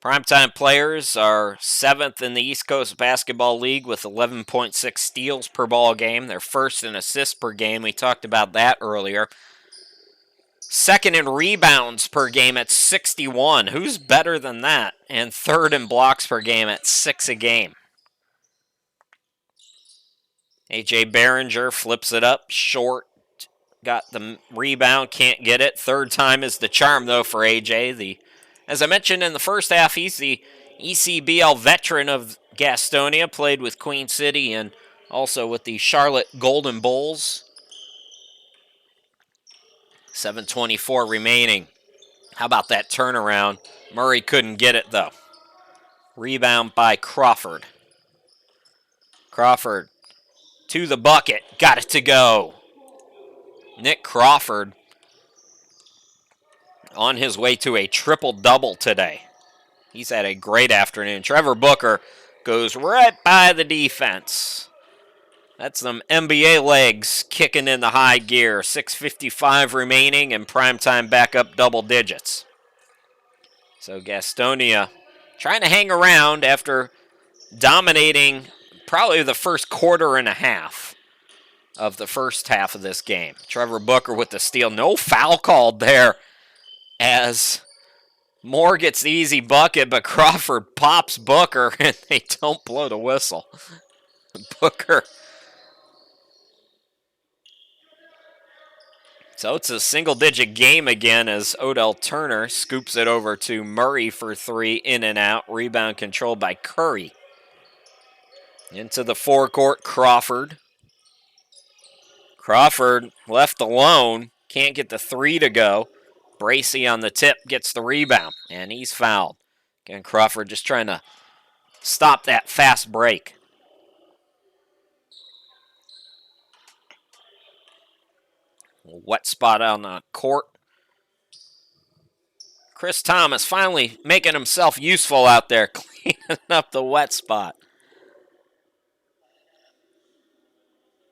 Primetime players are 7th in the East Coast Basketball League with 11.6 steals per ball game. They're 1st in assists per game. We talked about that earlier. 2nd in rebounds per game at 61. Who's better than that? And 3rd in blocks per game at 6 a game. A.J. Behringer flips it up short. Got the rebound, can't get it. 3rd time is the charm, though, for A.J. As I mentioned in the first half, he's the ECBL veteran of Gastonia, played with Queen City and also with the Charlotte Golden Bulls. 7:24 remaining. How about that turnaround? Murray couldn't get it, though. Rebound by Crawford. Crawford to the bucket. Got it to go. Nick Crawford on his way to a triple-double today. He's had a great afternoon. Trevor Booker goes right by the defense. That's some NBA legs kicking in the high gear. 6:55 remaining and Primetime back up double digits. So Gastonia trying to hang around after dominating probably the first quarter and a half of the first half of this game. Trevor Booker with the steal. No foul called there as Moore gets the easy bucket, but Crawford pops Booker and they don't blow the whistle. Booker. So it's a single-digit game again as Odell Turner scoops it over to Murray for 3, in and out. Rebound controlled by Curry. Into the forecourt, Crawford. Crawford left alone. Can't get the three to go. Bracey on the tip gets the rebound, and he's fouled. Again, Crawford just trying to stop that fast break. Wet spot on the court. Chris Thomas finally making himself useful out there, cleaning up the wet spot.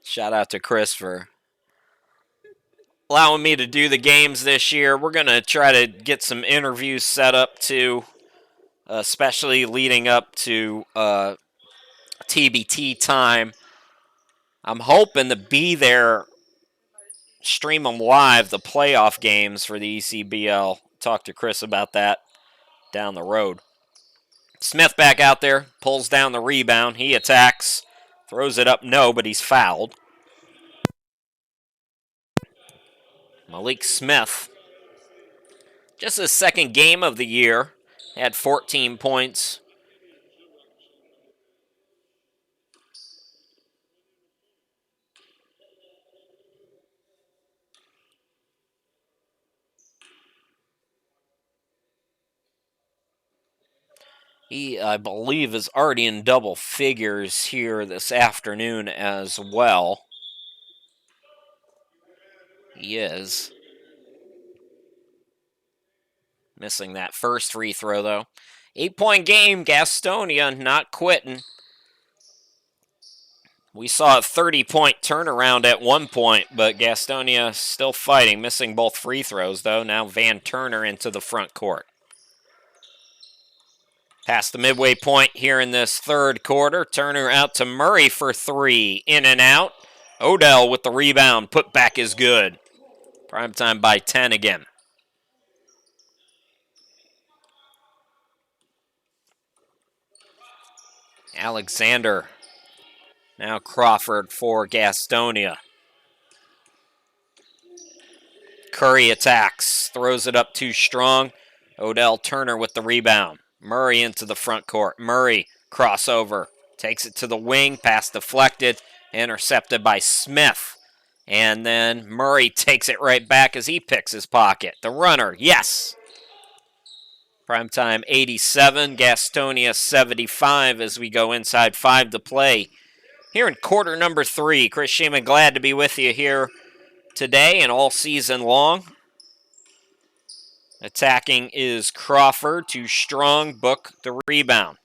Shout out to Chris for allowing me to do the games this year. We're going to try to get some interviews set up too, especially leading up to TBT time. I'm hoping to be there, stream them live, the playoff games for the ECBL. Talk to Chris about that down the road. Smith back out there, pulls down the rebound. He attacks, throws it up, no, but he's fouled. Malik Smith, just his second game of the year, had 14 points. He, I believe, is already in double figures here this afternoon as well. He is. Missing that first free throw, though. 8-point game, Gastonia not quitting. We saw a 30-point turnaround at one point, but Gastonia still fighting, missing both free throws, though. Now Van Turner into the front court. Past the midway point here in this third quarter. Turner out to Murray for three. In and out. Odell with the rebound. Put back is good. PrimeTime by 10 again. Alexander. Now Crawford for Gastonia. Curry attacks. Throws it up too strong. Odell Turner with the rebound. Murray into the front court. Murray, crossover. Takes it to the wing. Pass deflected. Intercepted by Smith. And then Murray takes it right back as he picks his pocket. The runner, yes. PrimeTime 87, Gastonia 75 as we go inside 5 to play. Here in quarter number 3, Chris Sheeman, glad to be with you here today and all season long. Attacking is Crawford, too strong, Book the rebound.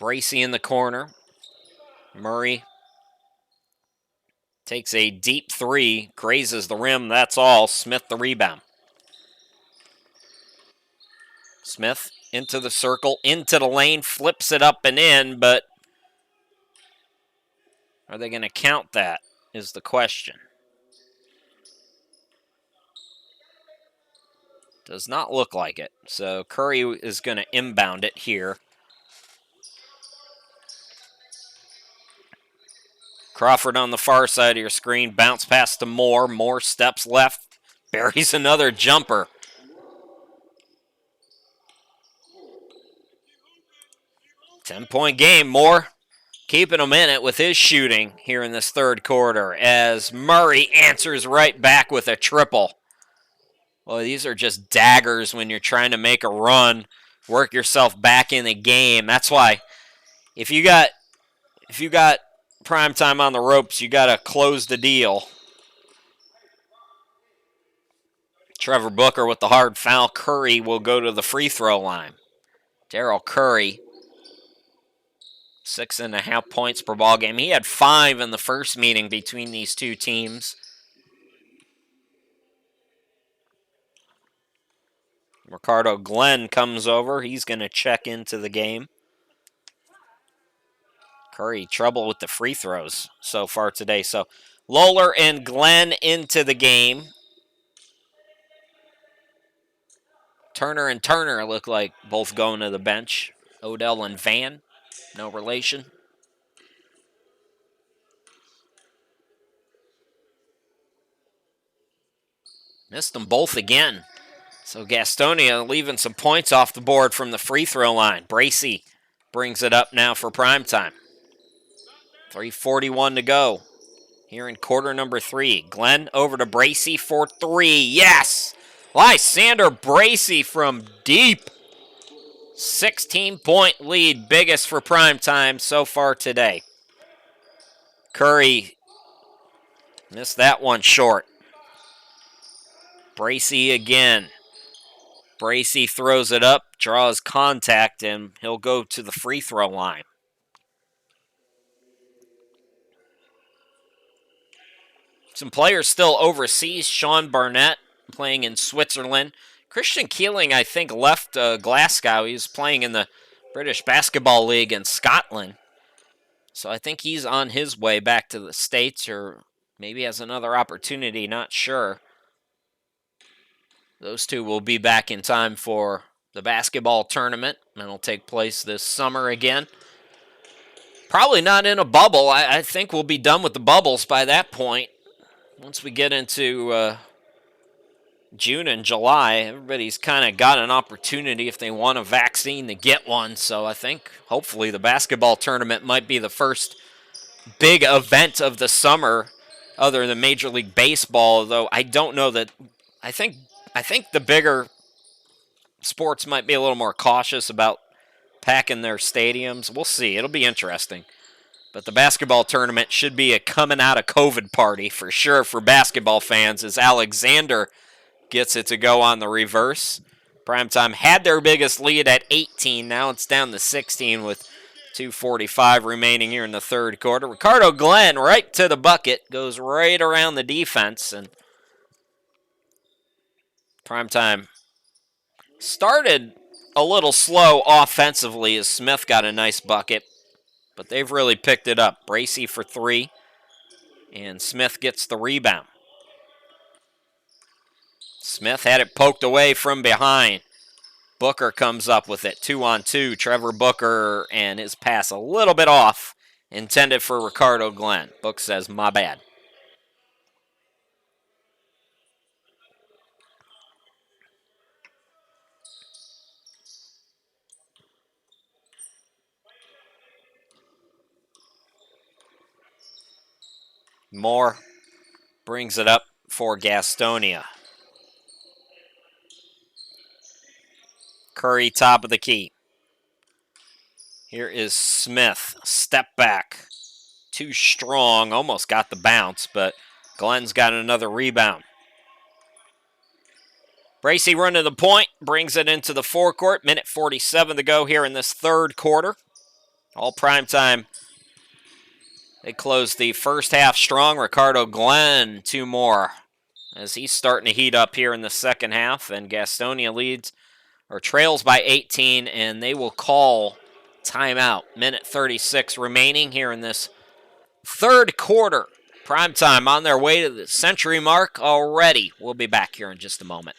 Bracey in the corner. Murray takes a deep three, grazes the rim, that's all. Smith the rebound. Smith into the circle, into the lane, flips it up and in, but are they going to count that is the question. Does not look like it. So Curry is going to inbound it here. Crawford on the far side of your screen. Bounce pass to Moore. Moore steps left. Buries another jumper. Ten-point game. Moore keeping him in it with his shooting here in this third quarter as Murray answers right back with a triple. Well, these are just daggers when you're trying to make a run, work yourself back in the game. That's why if you got PrimeTime on the ropes, you got to close the deal. Trevor Booker with the hard foul. Curry will go to the free throw line. Darryl Curry, 6.5 points per ball game. He had 5 in the first meeting between these two teams. Ricardo Glenn comes over. He's going to check into the game. Curry, trouble with the free throws so far today. So Lawler and Glenn into the game. Turner and Turner look like both going to the bench. Odell and Van, no relation. Missed them both again. So Gastonia leaving some points off the board from the free throw line. Bracey brings it up now for PrimeTime. 3:41 to go here in quarter number 3. Glenn over to Bracey for 3. Yes! Lysander Bracey from deep. 16-point lead, biggest for PrimeTime so far today. Curry missed that one short. Bracey again. Bracey throws it up, draws contact, and he'll go to the free throw line. Some players still overseas. Sean Barnett playing in Switzerland. Christian Keeling, I think, left Glasgow. He was playing in the British Basketball League in Scotland. So I think he's on his way back to the States, or maybe has another opportunity, not sure. Those two will be back in time for the basketball tournament, and it'll take place this summer again. Probably not in a bubble. I think we'll be done with the bubbles by that point. Once we get into June and July, everybody's kind of got an opportunity if they want a vaccine to get one. So I think hopefully the basketball tournament might be the first big event of the summer other than Major League Baseball, though I don't know that. I think the bigger sports might be a little more cautious about packing their stadiums. We'll see. It'll be interesting. But the basketball tournament should be a coming out of COVID party for sure for basketball fans, as Alexander gets it to go on the reverse. PrimeTime had their biggest lead at 18. Now it's down to 16 with 2:45 remaining here in the third quarter. Ricardo Glenn right to the bucket, goes right around the defense, and PrimeTime started a little slow offensively as Smith got a nice bucket, but they've really picked it up. Bracey for 3, and Smith gets the rebound. Smith had it poked away from behind. Booker comes up with it, 2-on-2. Trevor Booker, and his pass a little bit off, intended for Ricardo Glenn. Book says, my bad. Moore brings it up for Gastonia. Curry, top of the key. Here is Smith. Step back. Too strong. Almost got the bounce, but Glenn's got another rebound. Bracey running the point. Brings it into the forecourt. Minute 47 to go here in this third quarter. All PrimeTime. They close the first half strong. Ricardo Glenn, 2 more, as he's starting to heat up here in the second half. And Gastonia leads or trails by 18, and they will call timeout. Minute 36 remaining here in this third quarter. PrimeTime on their way to the century mark already. We'll be back here in just a moment.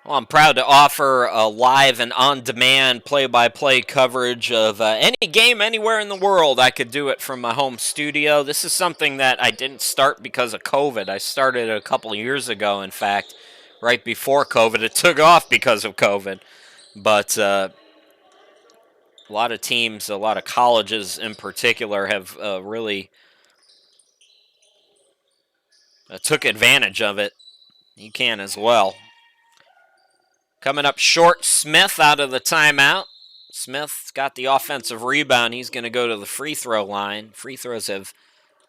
Well, I'm proud to offer a live and on-demand play-by-play coverage of any game anywhere in the world. I could do it from my home studio. This is something that I didn't start because of COVID. I started a couple of years ago, in fact, right before COVID. It took off because of COVID. But a lot of teams, a lot of colleges in particular, have really took advantage of it. You can as well. Coming up short, Smith out of the timeout. Smith got the offensive rebound. He's going to go to the free throw line. Free throws have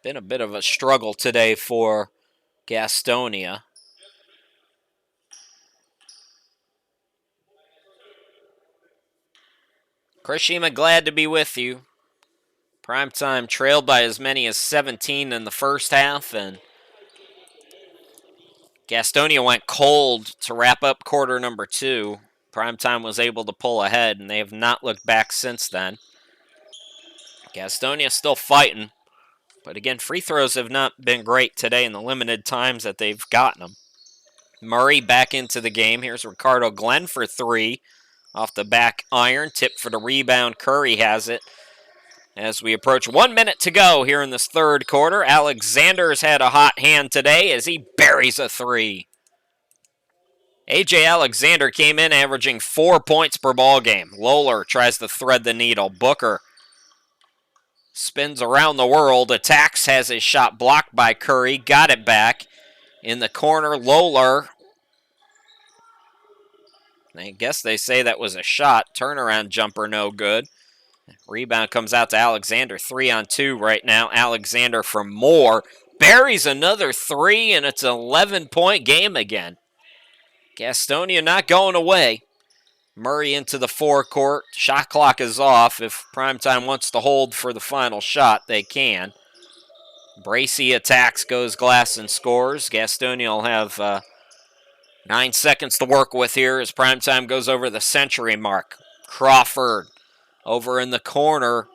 been a bit of a struggle today for Gastonia. Chris Shima, glad to be with you. PrimeTime trailed by as many as 17 in the first half, and Gastonia went cold to wrap up quarter number 2. PrimeTime was able to pull ahead, and they have not looked back since then. Gastonia still fighting, but again, free throws have not been great today in the limited times that they've gotten them. Murray back into the game. Here's Ricardo Glenn for 3. Off the back iron, tip for the rebound. Curry has it. As we approach 1 minute to go here in this third quarter, Alexander's had a hot hand today as he buries a 3. A.J. Alexander came in averaging 4 points per ball game. Lohler tries to thread the needle. Booker spins around the world, attacks, has his shot blocked by Curry, got it back. In the corner, Lohler, I guess they say that was a shot. Turnaround jumper, no good. Rebound comes out to Alexander. 3-on-2 right now. Alexander for more. Buries another 3, and it's an 11-point game again. Gastonia not going away. Murray into the forecourt. Shot clock is off. If PrimeTime wants to hold for the final shot, they can. Bracey attacks, goes glass, and scores. Gastonia will have 9 seconds to work with here as PrimeTime goes over the century mark. Crawford over in the corner.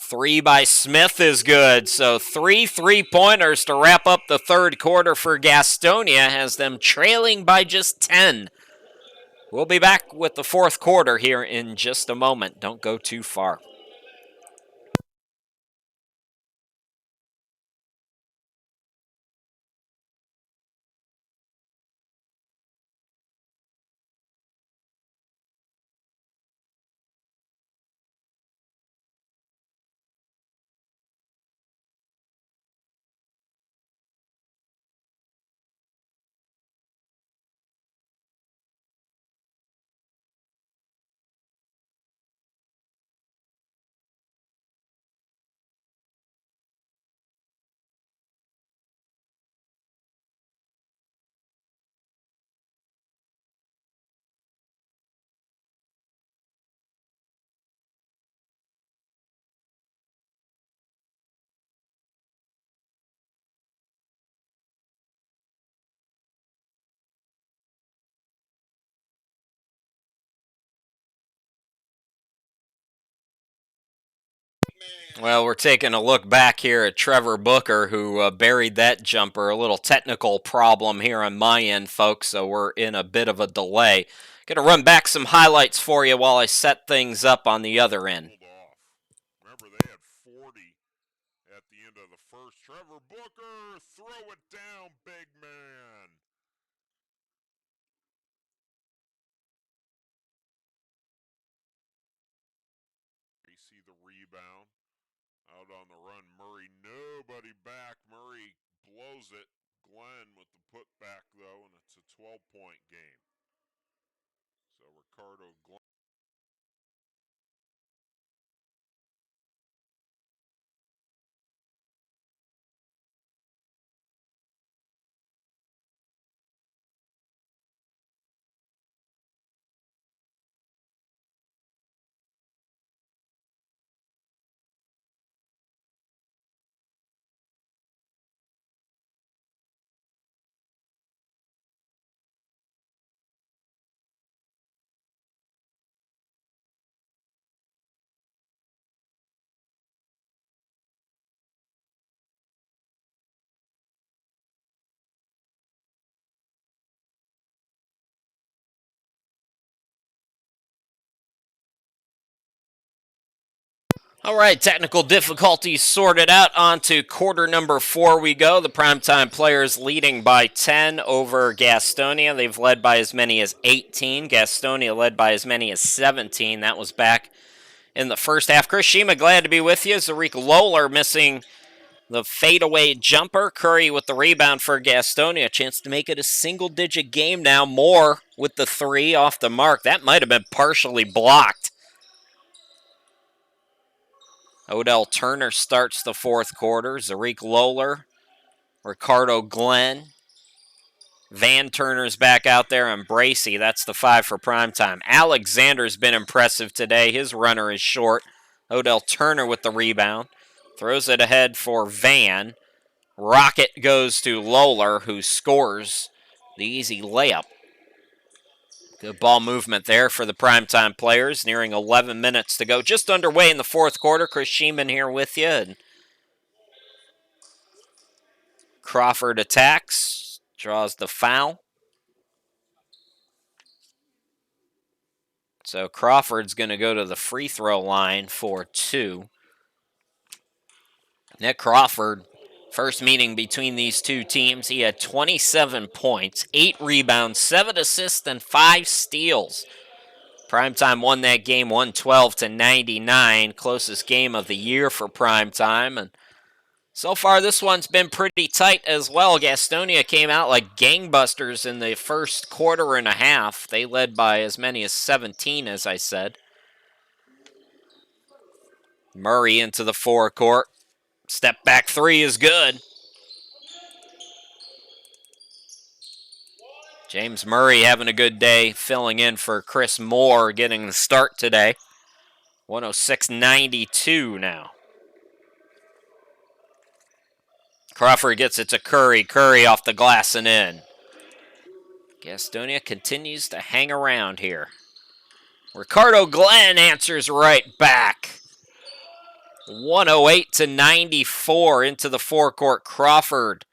3 by Smith is good. So 3 3-pointers to wrap up the third quarter for Gastonia, has them trailing by just 10. We'll be back with the fourth quarter here in just a moment. Don't go too far. Well, we're taking a look back here at Trevor Booker, who buried that jumper. A little technical problem here on my end, folks, so we're in a bit of a delay. Going to run back some highlights for you while I set things up on the other end. Remember, they had 40 at the end of the first. Trevor Booker, throw it down, big man. You see the rebound. Out on the run, Murray, nobody back. Murray blows it. Glenn with the putback, though, and it's a 12-point game. So Ricardo Glenn. All right, technical difficulties sorted out. On to quarter number 4 we go. The PrimeTime players leading by 10 over Gastonia. They've led by as many as 18. Gastonia led by as many as 17. That was back in the first half. Chris Shima, glad to be with you. Zarik Lohler missing the fadeaway jumper. Curry with the rebound for Gastonia. A chance to make it a single-digit game now. Moore with the 3 off the mark. That might have been partially blocked. Odell Turner starts the fourth quarter. Zarik Lowler, Ricardo Glenn, Van Turner's back out there, and Bracey. That's the 5 for primetime. Alexander's been impressive today. His runner is short. Odell Turner with the rebound. Throws it ahead for Van. Rocket goes to Lowler, who scores the easy layup. Good ball movement there for the primetime players. Nearing 11 minutes to go. Just underway in the fourth quarter. Chris Sheeman here with you. And Crawford attacks. Draws the foul. So Crawford's going to go to the free throw line for 2. Nick Crawford, first meeting between these two teams, he had 27 points, 8 rebounds, 7 assists, and 5 steals. Primetime won that game 112-99, closest game of the year for Primetime. And so far, this one's been pretty tight as well. Gastonia came out like gangbusters in the first quarter and a half. They led by as many as 17, as I said. Murray into the forecourt. Step back 3 is good. James Murray having a good day, filling in for Chris Moore, getting the start today. 106-92 now. Crawford gets it to Curry. Curry off the glass and in. Gastonia continues to hang around here. Ricardo Glenn answers right back. 108-94 into the forecourt. Crawford.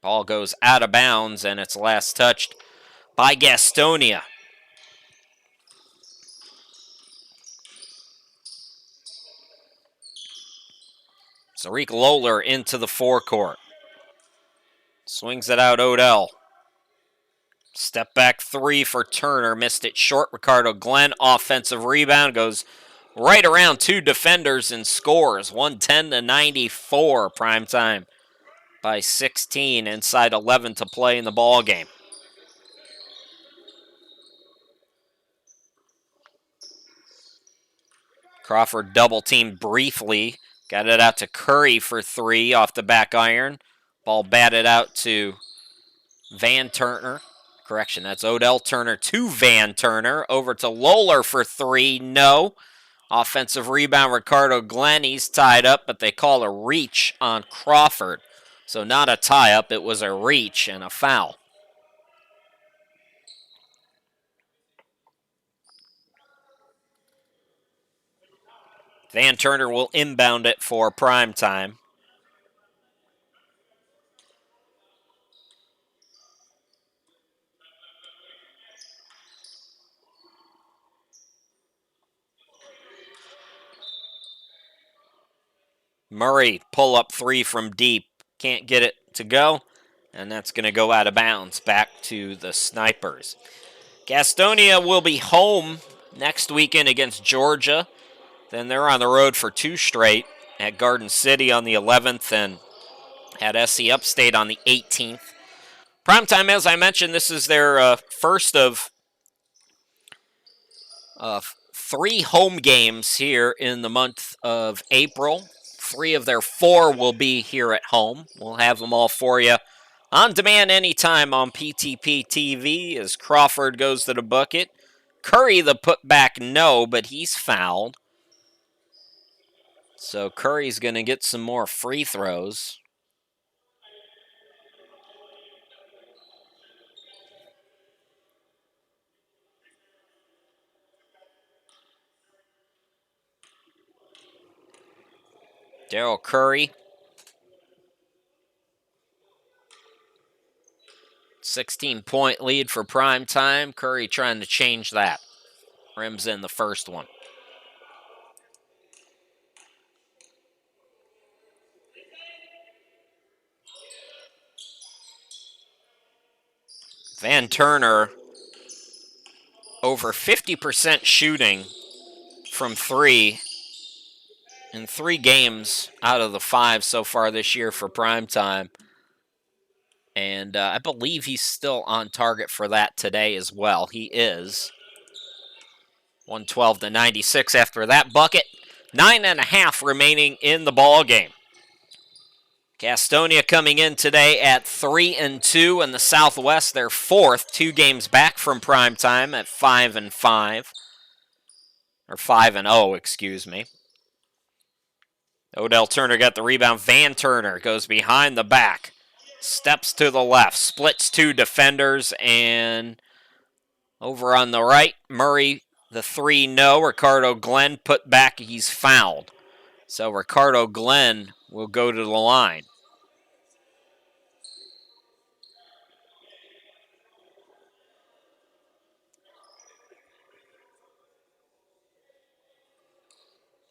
Ball goes out of bounds, and it's last touched by Gastonia. Zarik Lowler into the forecourt. Swings it out, Odell. Step back 3 for Turner. Missed it short. Ricardo Glenn, offensive rebound, goes right around 2 defenders and scores. 110-94, primetime by 16, inside 11 to play in the ball game. Crawford double teamed briefly. Got it out to Curry for 3 off the back iron. Ball batted out to Van Turner. Correction, that's Odell Turner to Van Turner. Over to Lowler for 3. No. Offensive rebound, Ricardo Glenn. He's tied up, but they call a reach on Crawford. So not a tie-up, it was a reach and a foul. Van Turner will inbound it for primetime. Murray, pull up 3 from deep. Can't get it to go, and that's going to go out of bounds back to the Snipers. Gastonia will be home next weekend against Georgia. Then they're on the road for 2 straight at Garden City on the 11th and at SC Upstate on the 18th. Primetime, as I mentioned, this is their first of 3 home games here in the month of April. 3 of their 4 will be here at home. We'll have them all for you on demand anytime on PTP TV as Crawford goes to the bucket. Curry, the putback, no, but he's fouled. So Curry's going to get some more free throws. Daryl Curry. 16-point lead for primetime. Curry trying to change that. Rims in the first one. Van Turner, over 50% shooting from 3 in 3 games out of the 5 so far this year for primetime. And I believe he's still on target for that today as well. He is. 112-96 after that bucket. 9.5 remaining in the ball game. Gastonia coming in today at 3-2 in the Southwest. They're fourth, 2 games back from PrimeTime at 5-5. Or 5-0, excuse me. Odell Turner got the rebound. Van Turner goes behind the back. Steps to the left. Splits 2 defenders. And over on the right, Murray, the 3 no. Ricardo Glenn put back. He's fouled. So Ricardo Glenn will go to the line.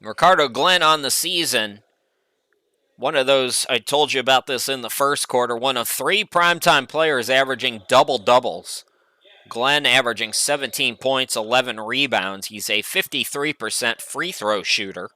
Ricardo Glenn on the season, one of those, I told you about this in the first quarter, one of 3 primetime players averaging double-doubles. Glenn averaging 17 points, 11 rebounds. He's a 53% free throw shooter.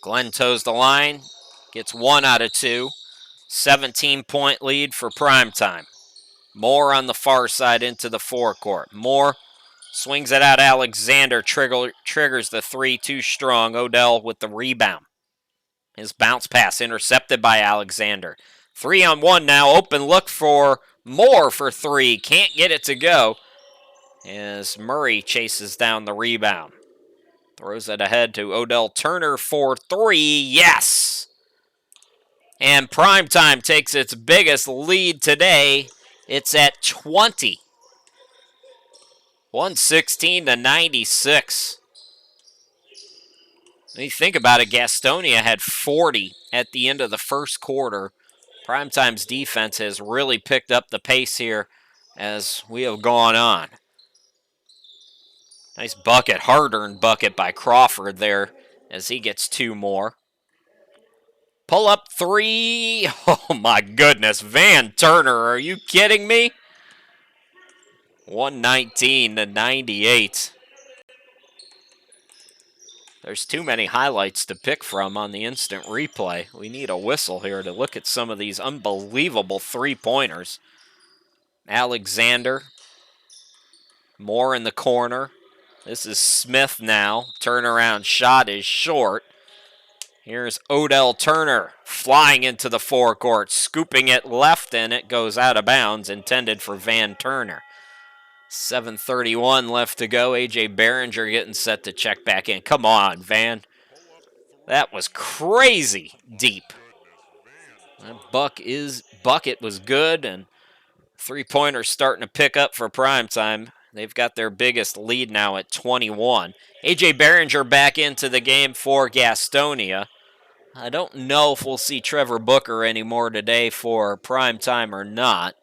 Glenn toes the line, gets 1 out of 2. 17-point lead for primetime. Moore on the far side into the forecourt. Moore swings it out. Alexander triggers the 3 too strong. Odell with the rebound. His bounce pass intercepted by Alexander. 3-on-1 now. Open look for Moore for 3. Can't get it to go as Murray chases down the rebound. Throws it ahead to Odell Turner for 3. Yes! And primetime takes its biggest lead today. It's at 20. 116-96. When you think about it, Gastonia had 40 at the end of the first quarter. Primetime's defense has really picked up the pace here as we have gone on. Nice bucket, hard-earned bucket by Crawford there as he gets 2 more. Pull up 3. Oh my goodness, Van Turner, are you kidding me? 119-98. There's too many highlights to pick from on the instant replay. We need a whistle here to look at some of these unbelievable 3-pointers. Alexander. Moore in the corner. This is Smith now. Turnaround shot is short. Here's Odell Turner flying into the forecourt, scooping it left, and it goes out of bounds, intended for Van Turner. 7:31 left to go. A.J. Behringer getting set to check back in. Come on, Van. That was crazy deep. That bucket was good, and 3-pointers starting to pick up for primetime. They've got their biggest lead now at 21. A.J. Behringer back into the game for Gastonia. I don't know if we'll see Trevor Booker anymore today for primetime or not.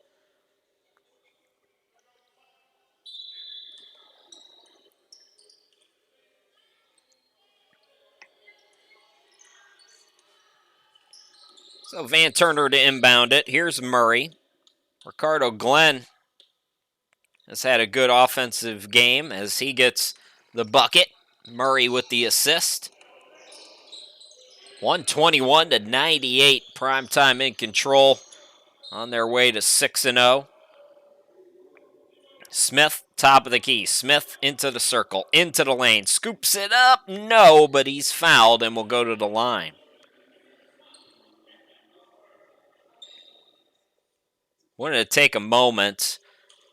So Van Turner to inbound it. Here's Murray. Ricardo Glenn has had a good offensive game as he gets the bucket. Murray with the assist. 121-98. Primetime in control on their way to 6-0. Smith, top of the key. Smith into the circle, into the lane. Scoops it up. No, but he's fouled and will go to the line. Wanted to take a moment,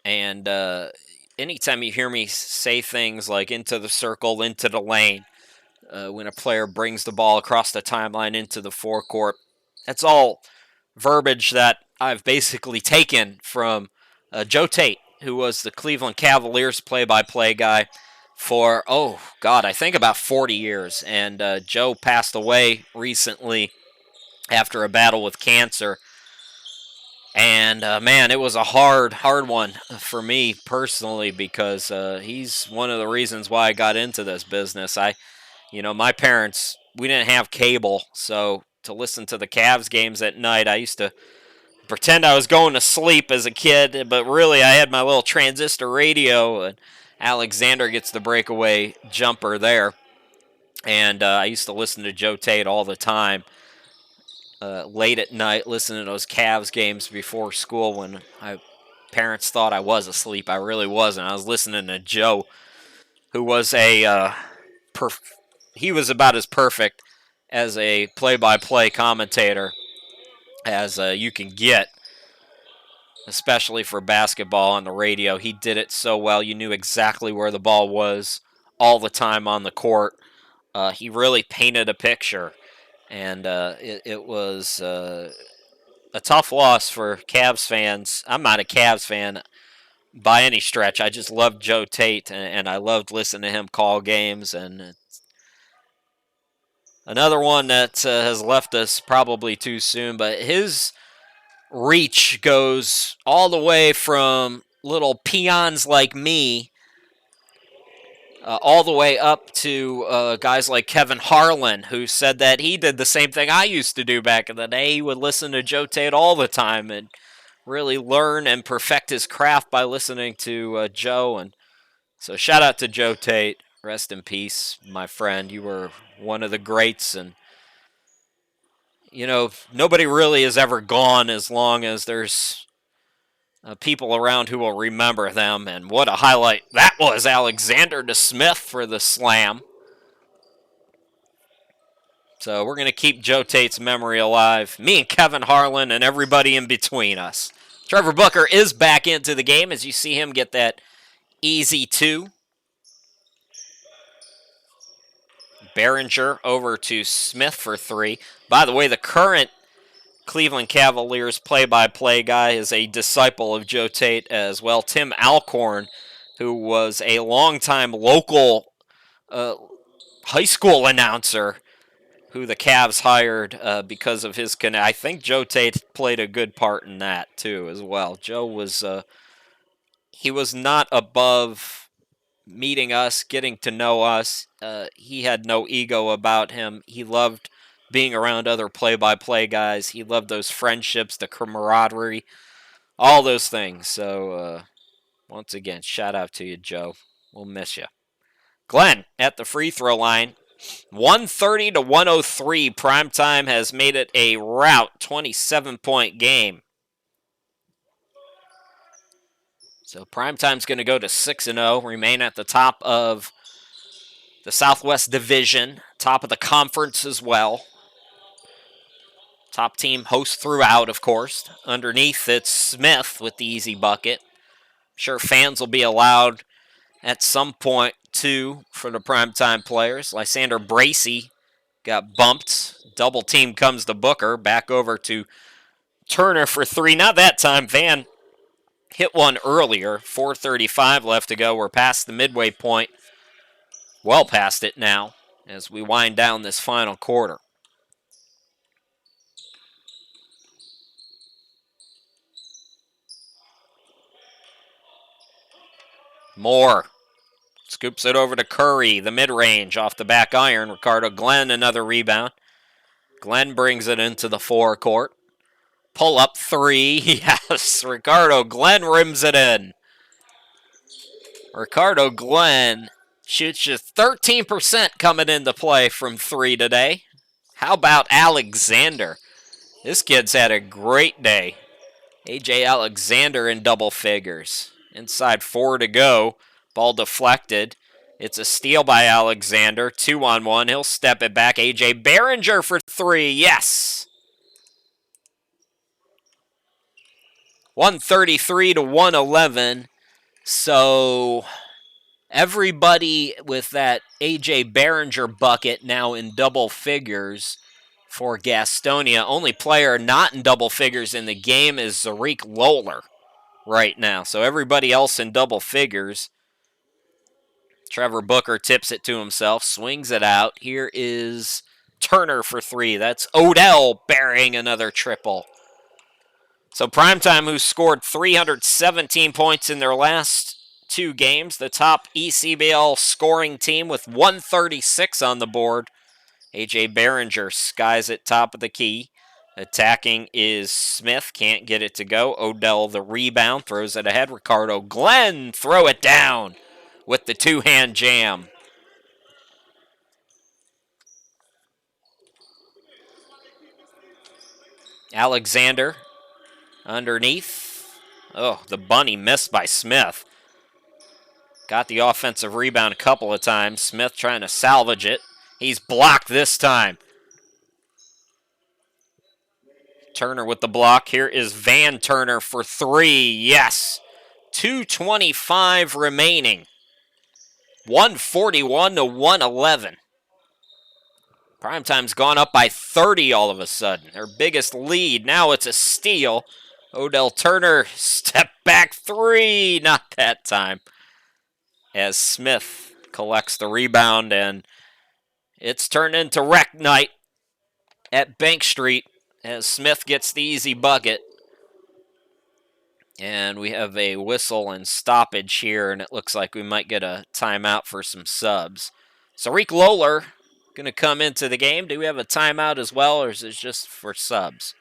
and anytime you hear me say things like into the circle, into the lane, when a player brings the ball across the timeline into the forecourt, that's all verbiage that I've basically taken from Joe Tate, who was the Cleveland Cavaliers play-by-play guy for, I think about 40 years. And Joe passed away recently after a battle with cancer. And, man, it was a hard one for me personally because he's one of the reasons why I got into this business. My parents, we didn't have cable, so to listen to the Cavs games at night. I used to pretend I was going to sleep as a kid, but really I had my little transistor radio, and Alexander gets the breakaway jumper there. And I used to listen to Joe Tate all the time, late at night, listening to those Cavs games before school when parents thought I was asleep. I really wasn't. I was listening to Joe, who was he was about as perfect as a play-by-play commentator as you can get, especially for basketball on the radio. He did it so well. You knew exactly where the ball was all the time on the court. He really painted a picture, and it was a tough loss for Cavs fans. I'm not a Cavs fan by any stretch. I just loved Joe Tate, and I loved listening to him call games. And another one that has left us probably too soon, but his reach goes all the way from little peons like me all the way up to guys like Kevin Harlan, who said that he did the same thing I used to do back in the day. He would listen to Joe Tate all the time and really learn and perfect his craft by listening to Joe. And so shout out to Joe Tate. Rest in peace, my friend. You were one of the greats, and you know, nobody really is ever gone as long as there's people around who will remember them. And what a highlight that was, Alexander to Smith for the slam. So we're going to keep Joe Tate's memory alive. Me and Kevin Harlan and everybody in between us. Trevor Booker is back into the game as you see him get that easy two. Behringer over to Smith for three. By the way, the current Cleveland Cavaliers play-by-play guy is a disciple of Joe Tate as well. Tim Alcorn, who was a longtime local high school announcer who the Cavs hired because of his connect. I think Joe Tate played a good part in that too as well. Joe was he was not above meeting us, getting to know us. He had no ego about him. He loved being around other play-by-play guys. He loved those friendships, the camaraderie, all those things. So, once again, shout out to you, Joe. We'll miss you. Glenn at the free throw line. 130 to 103. PrimeTime has made it a rout 27-point game. So PrimeTime's going to go to 6-0, remain at the top of the Southwest Division, top of the conference as well. Top team hosts throughout, of course. Underneath, it's Smith with the easy bucket. I'm sure fans will be allowed at some point, too, for the PrimeTime players. Lysander Bracey got bumped. Double team comes to Booker. Back over to Turner for three. Not that time. Van hit one earlier. 4:35 left to go. We're past the midway point. Well past it now as we wind down this final quarter. Moore scoops it over to Curry, the mid-range off the back iron. Ricardo Glenn, another rebound. Glenn brings it into the forecourt. Pull up three. Yes, Ricardo Glenn rims it in. Ricardo Glenn shoots just 13% coming into play from three today. How about Alexander? This kid's had a great day. A.J. Alexander in double figures. Inside 4 to go. Ball deflected. It's a steal by Alexander. 2-on-1. He'll step it back. A.J. Behringer for three. Yes! 133 to 111. So everybody with that A.J. Behringer bucket now in double figures for Gastonia. Only player not in double figures in the game is Zarik Lohler right now. So everybody else in double figures. Trevor Booker tips it to himself, swings it out. Here is Turner for three. That's Odell burying another triple. So PrimeTime, who scored 317 points in their last two games, the top ECBL scoring team with 136 on the board A.J. Behringer skies it top of the key. Attacking is Smith. Can't get it to go. Odell the rebound. Throws it ahead. Ricardo Glenn. Throw it down with the two-hand jam. Alexander underneath. Oh, the bunny missed by Smith. Got the offensive rebound a couple of times. Smith trying to salvage it. He's blocked this time. Turner with the block. Here is Van Turner for three. Yes. 2:25 remaining. 141 to 111. Primetime's gone up by 30 all of a sudden. Their biggest lead. Now it's a steal. Odell Turner, step back three. Not that time. As Smith collects the rebound, and it's turned into wreck night at Bank Street as Smith gets the easy bucket. And we have a whistle and stoppage here, and it looks like we might get a timeout for some subs. So Rick Lohler going to come into the game. Do we have a timeout as well, or is it just for subs?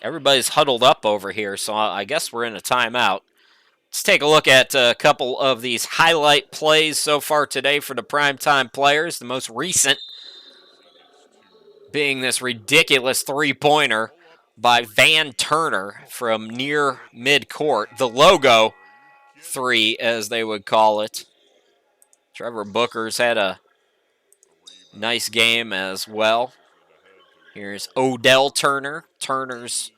Everybody's huddled up over here, so I guess we're in a timeout. Let's take a look at a couple of these highlight plays so far today for the primetime players. The most recent being this ridiculous three-pointer by Van Turner from near midcourt. The logo three, as they would call it. Trevor Booker's had a nice game as well. Here's Odell Turner. Turner's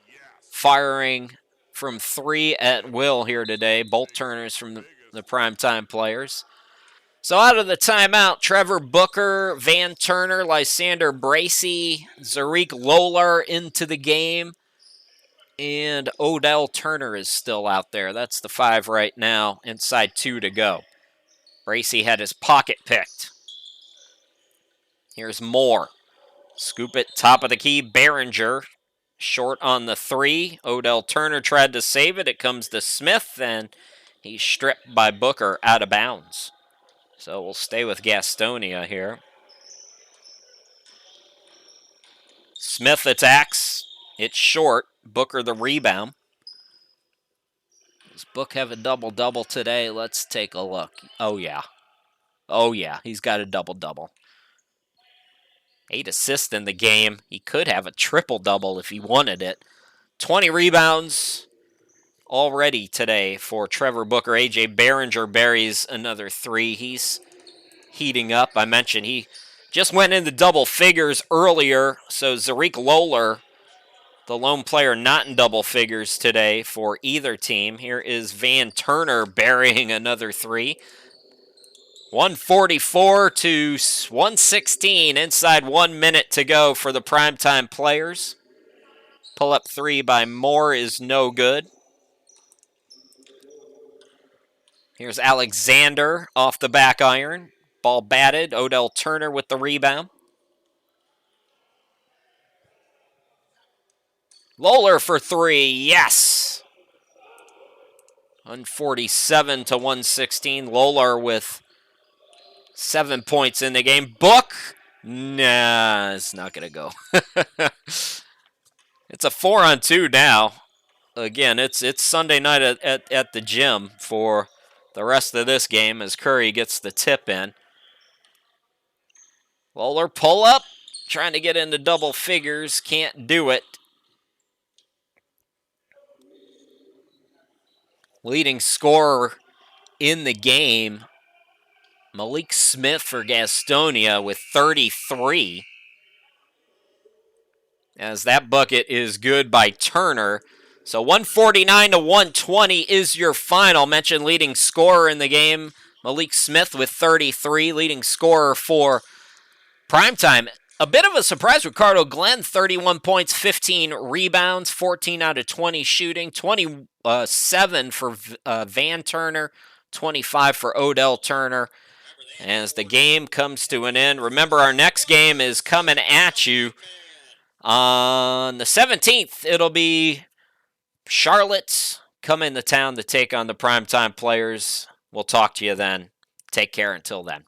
firing from three at will here today. Both Turners from the primetime players. So out of the timeout, Trevor Booker, Van Turner, Lysander Bracey, Rick Lohler into the game. And Odell Turner is still out there. That's the five right now, inside two to go. Bracey had his pocket picked. Here's Moore. Scoop it, top of the key, Behringer. Short on the three. Odell Turner tried to save it. It comes to Smith, and he's stripped by Booker out of bounds. So we'll stay with Gastonia here. Smith attacks. It's short. Booker the rebound. Does Book have a double-double today? Let's take a look. Oh, yeah. Oh, yeah. He's got a double-double. 8 assists in the game. He could have a triple-double if he wanted it. 20 rebounds already today for Trevor Booker. A.J. Behringer buries another three. He's heating up. I mentioned he just went into double figures earlier. So Rick Lohler, the lone player not in double figures today for either team. Here is Van Turner burying another three. 144 to 116, inside 1 minute to go for the primetime players. Pull-up three by Moore is no good. Here's Alexander off the back iron. Ball batted. Odell Turner with the rebound. Lohler for three. Yes! 147 to 116. Lohler with 7 points in the game. Book. Nah, it's not going to go. It's a 4-on-2 now. Again, it's Sunday night at the gym for the rest of this game as Curry gets the tip in. Lohler pull up. Trying to get into double figures. Can't do it. Leading scorer in the game, Malik Smith for Gastonia with 33. As that bucket is good by Turner. So 149 to 120 is your final. Mentioned leading scorer in the game, Malik Smith with 33. Leading scorer for primetime. A bit of a surprise, Ricardo Glenn, 31 points, 15 rebounds, 14 out of 20 shooting, 27 for Van Turner, 25 for Odell Turner. As the game comes to an end, remember our next game is coming at you on the 17th. It'll be Charlotte coming to town to take on the primetime players. We'll talk to you then. Take care until then.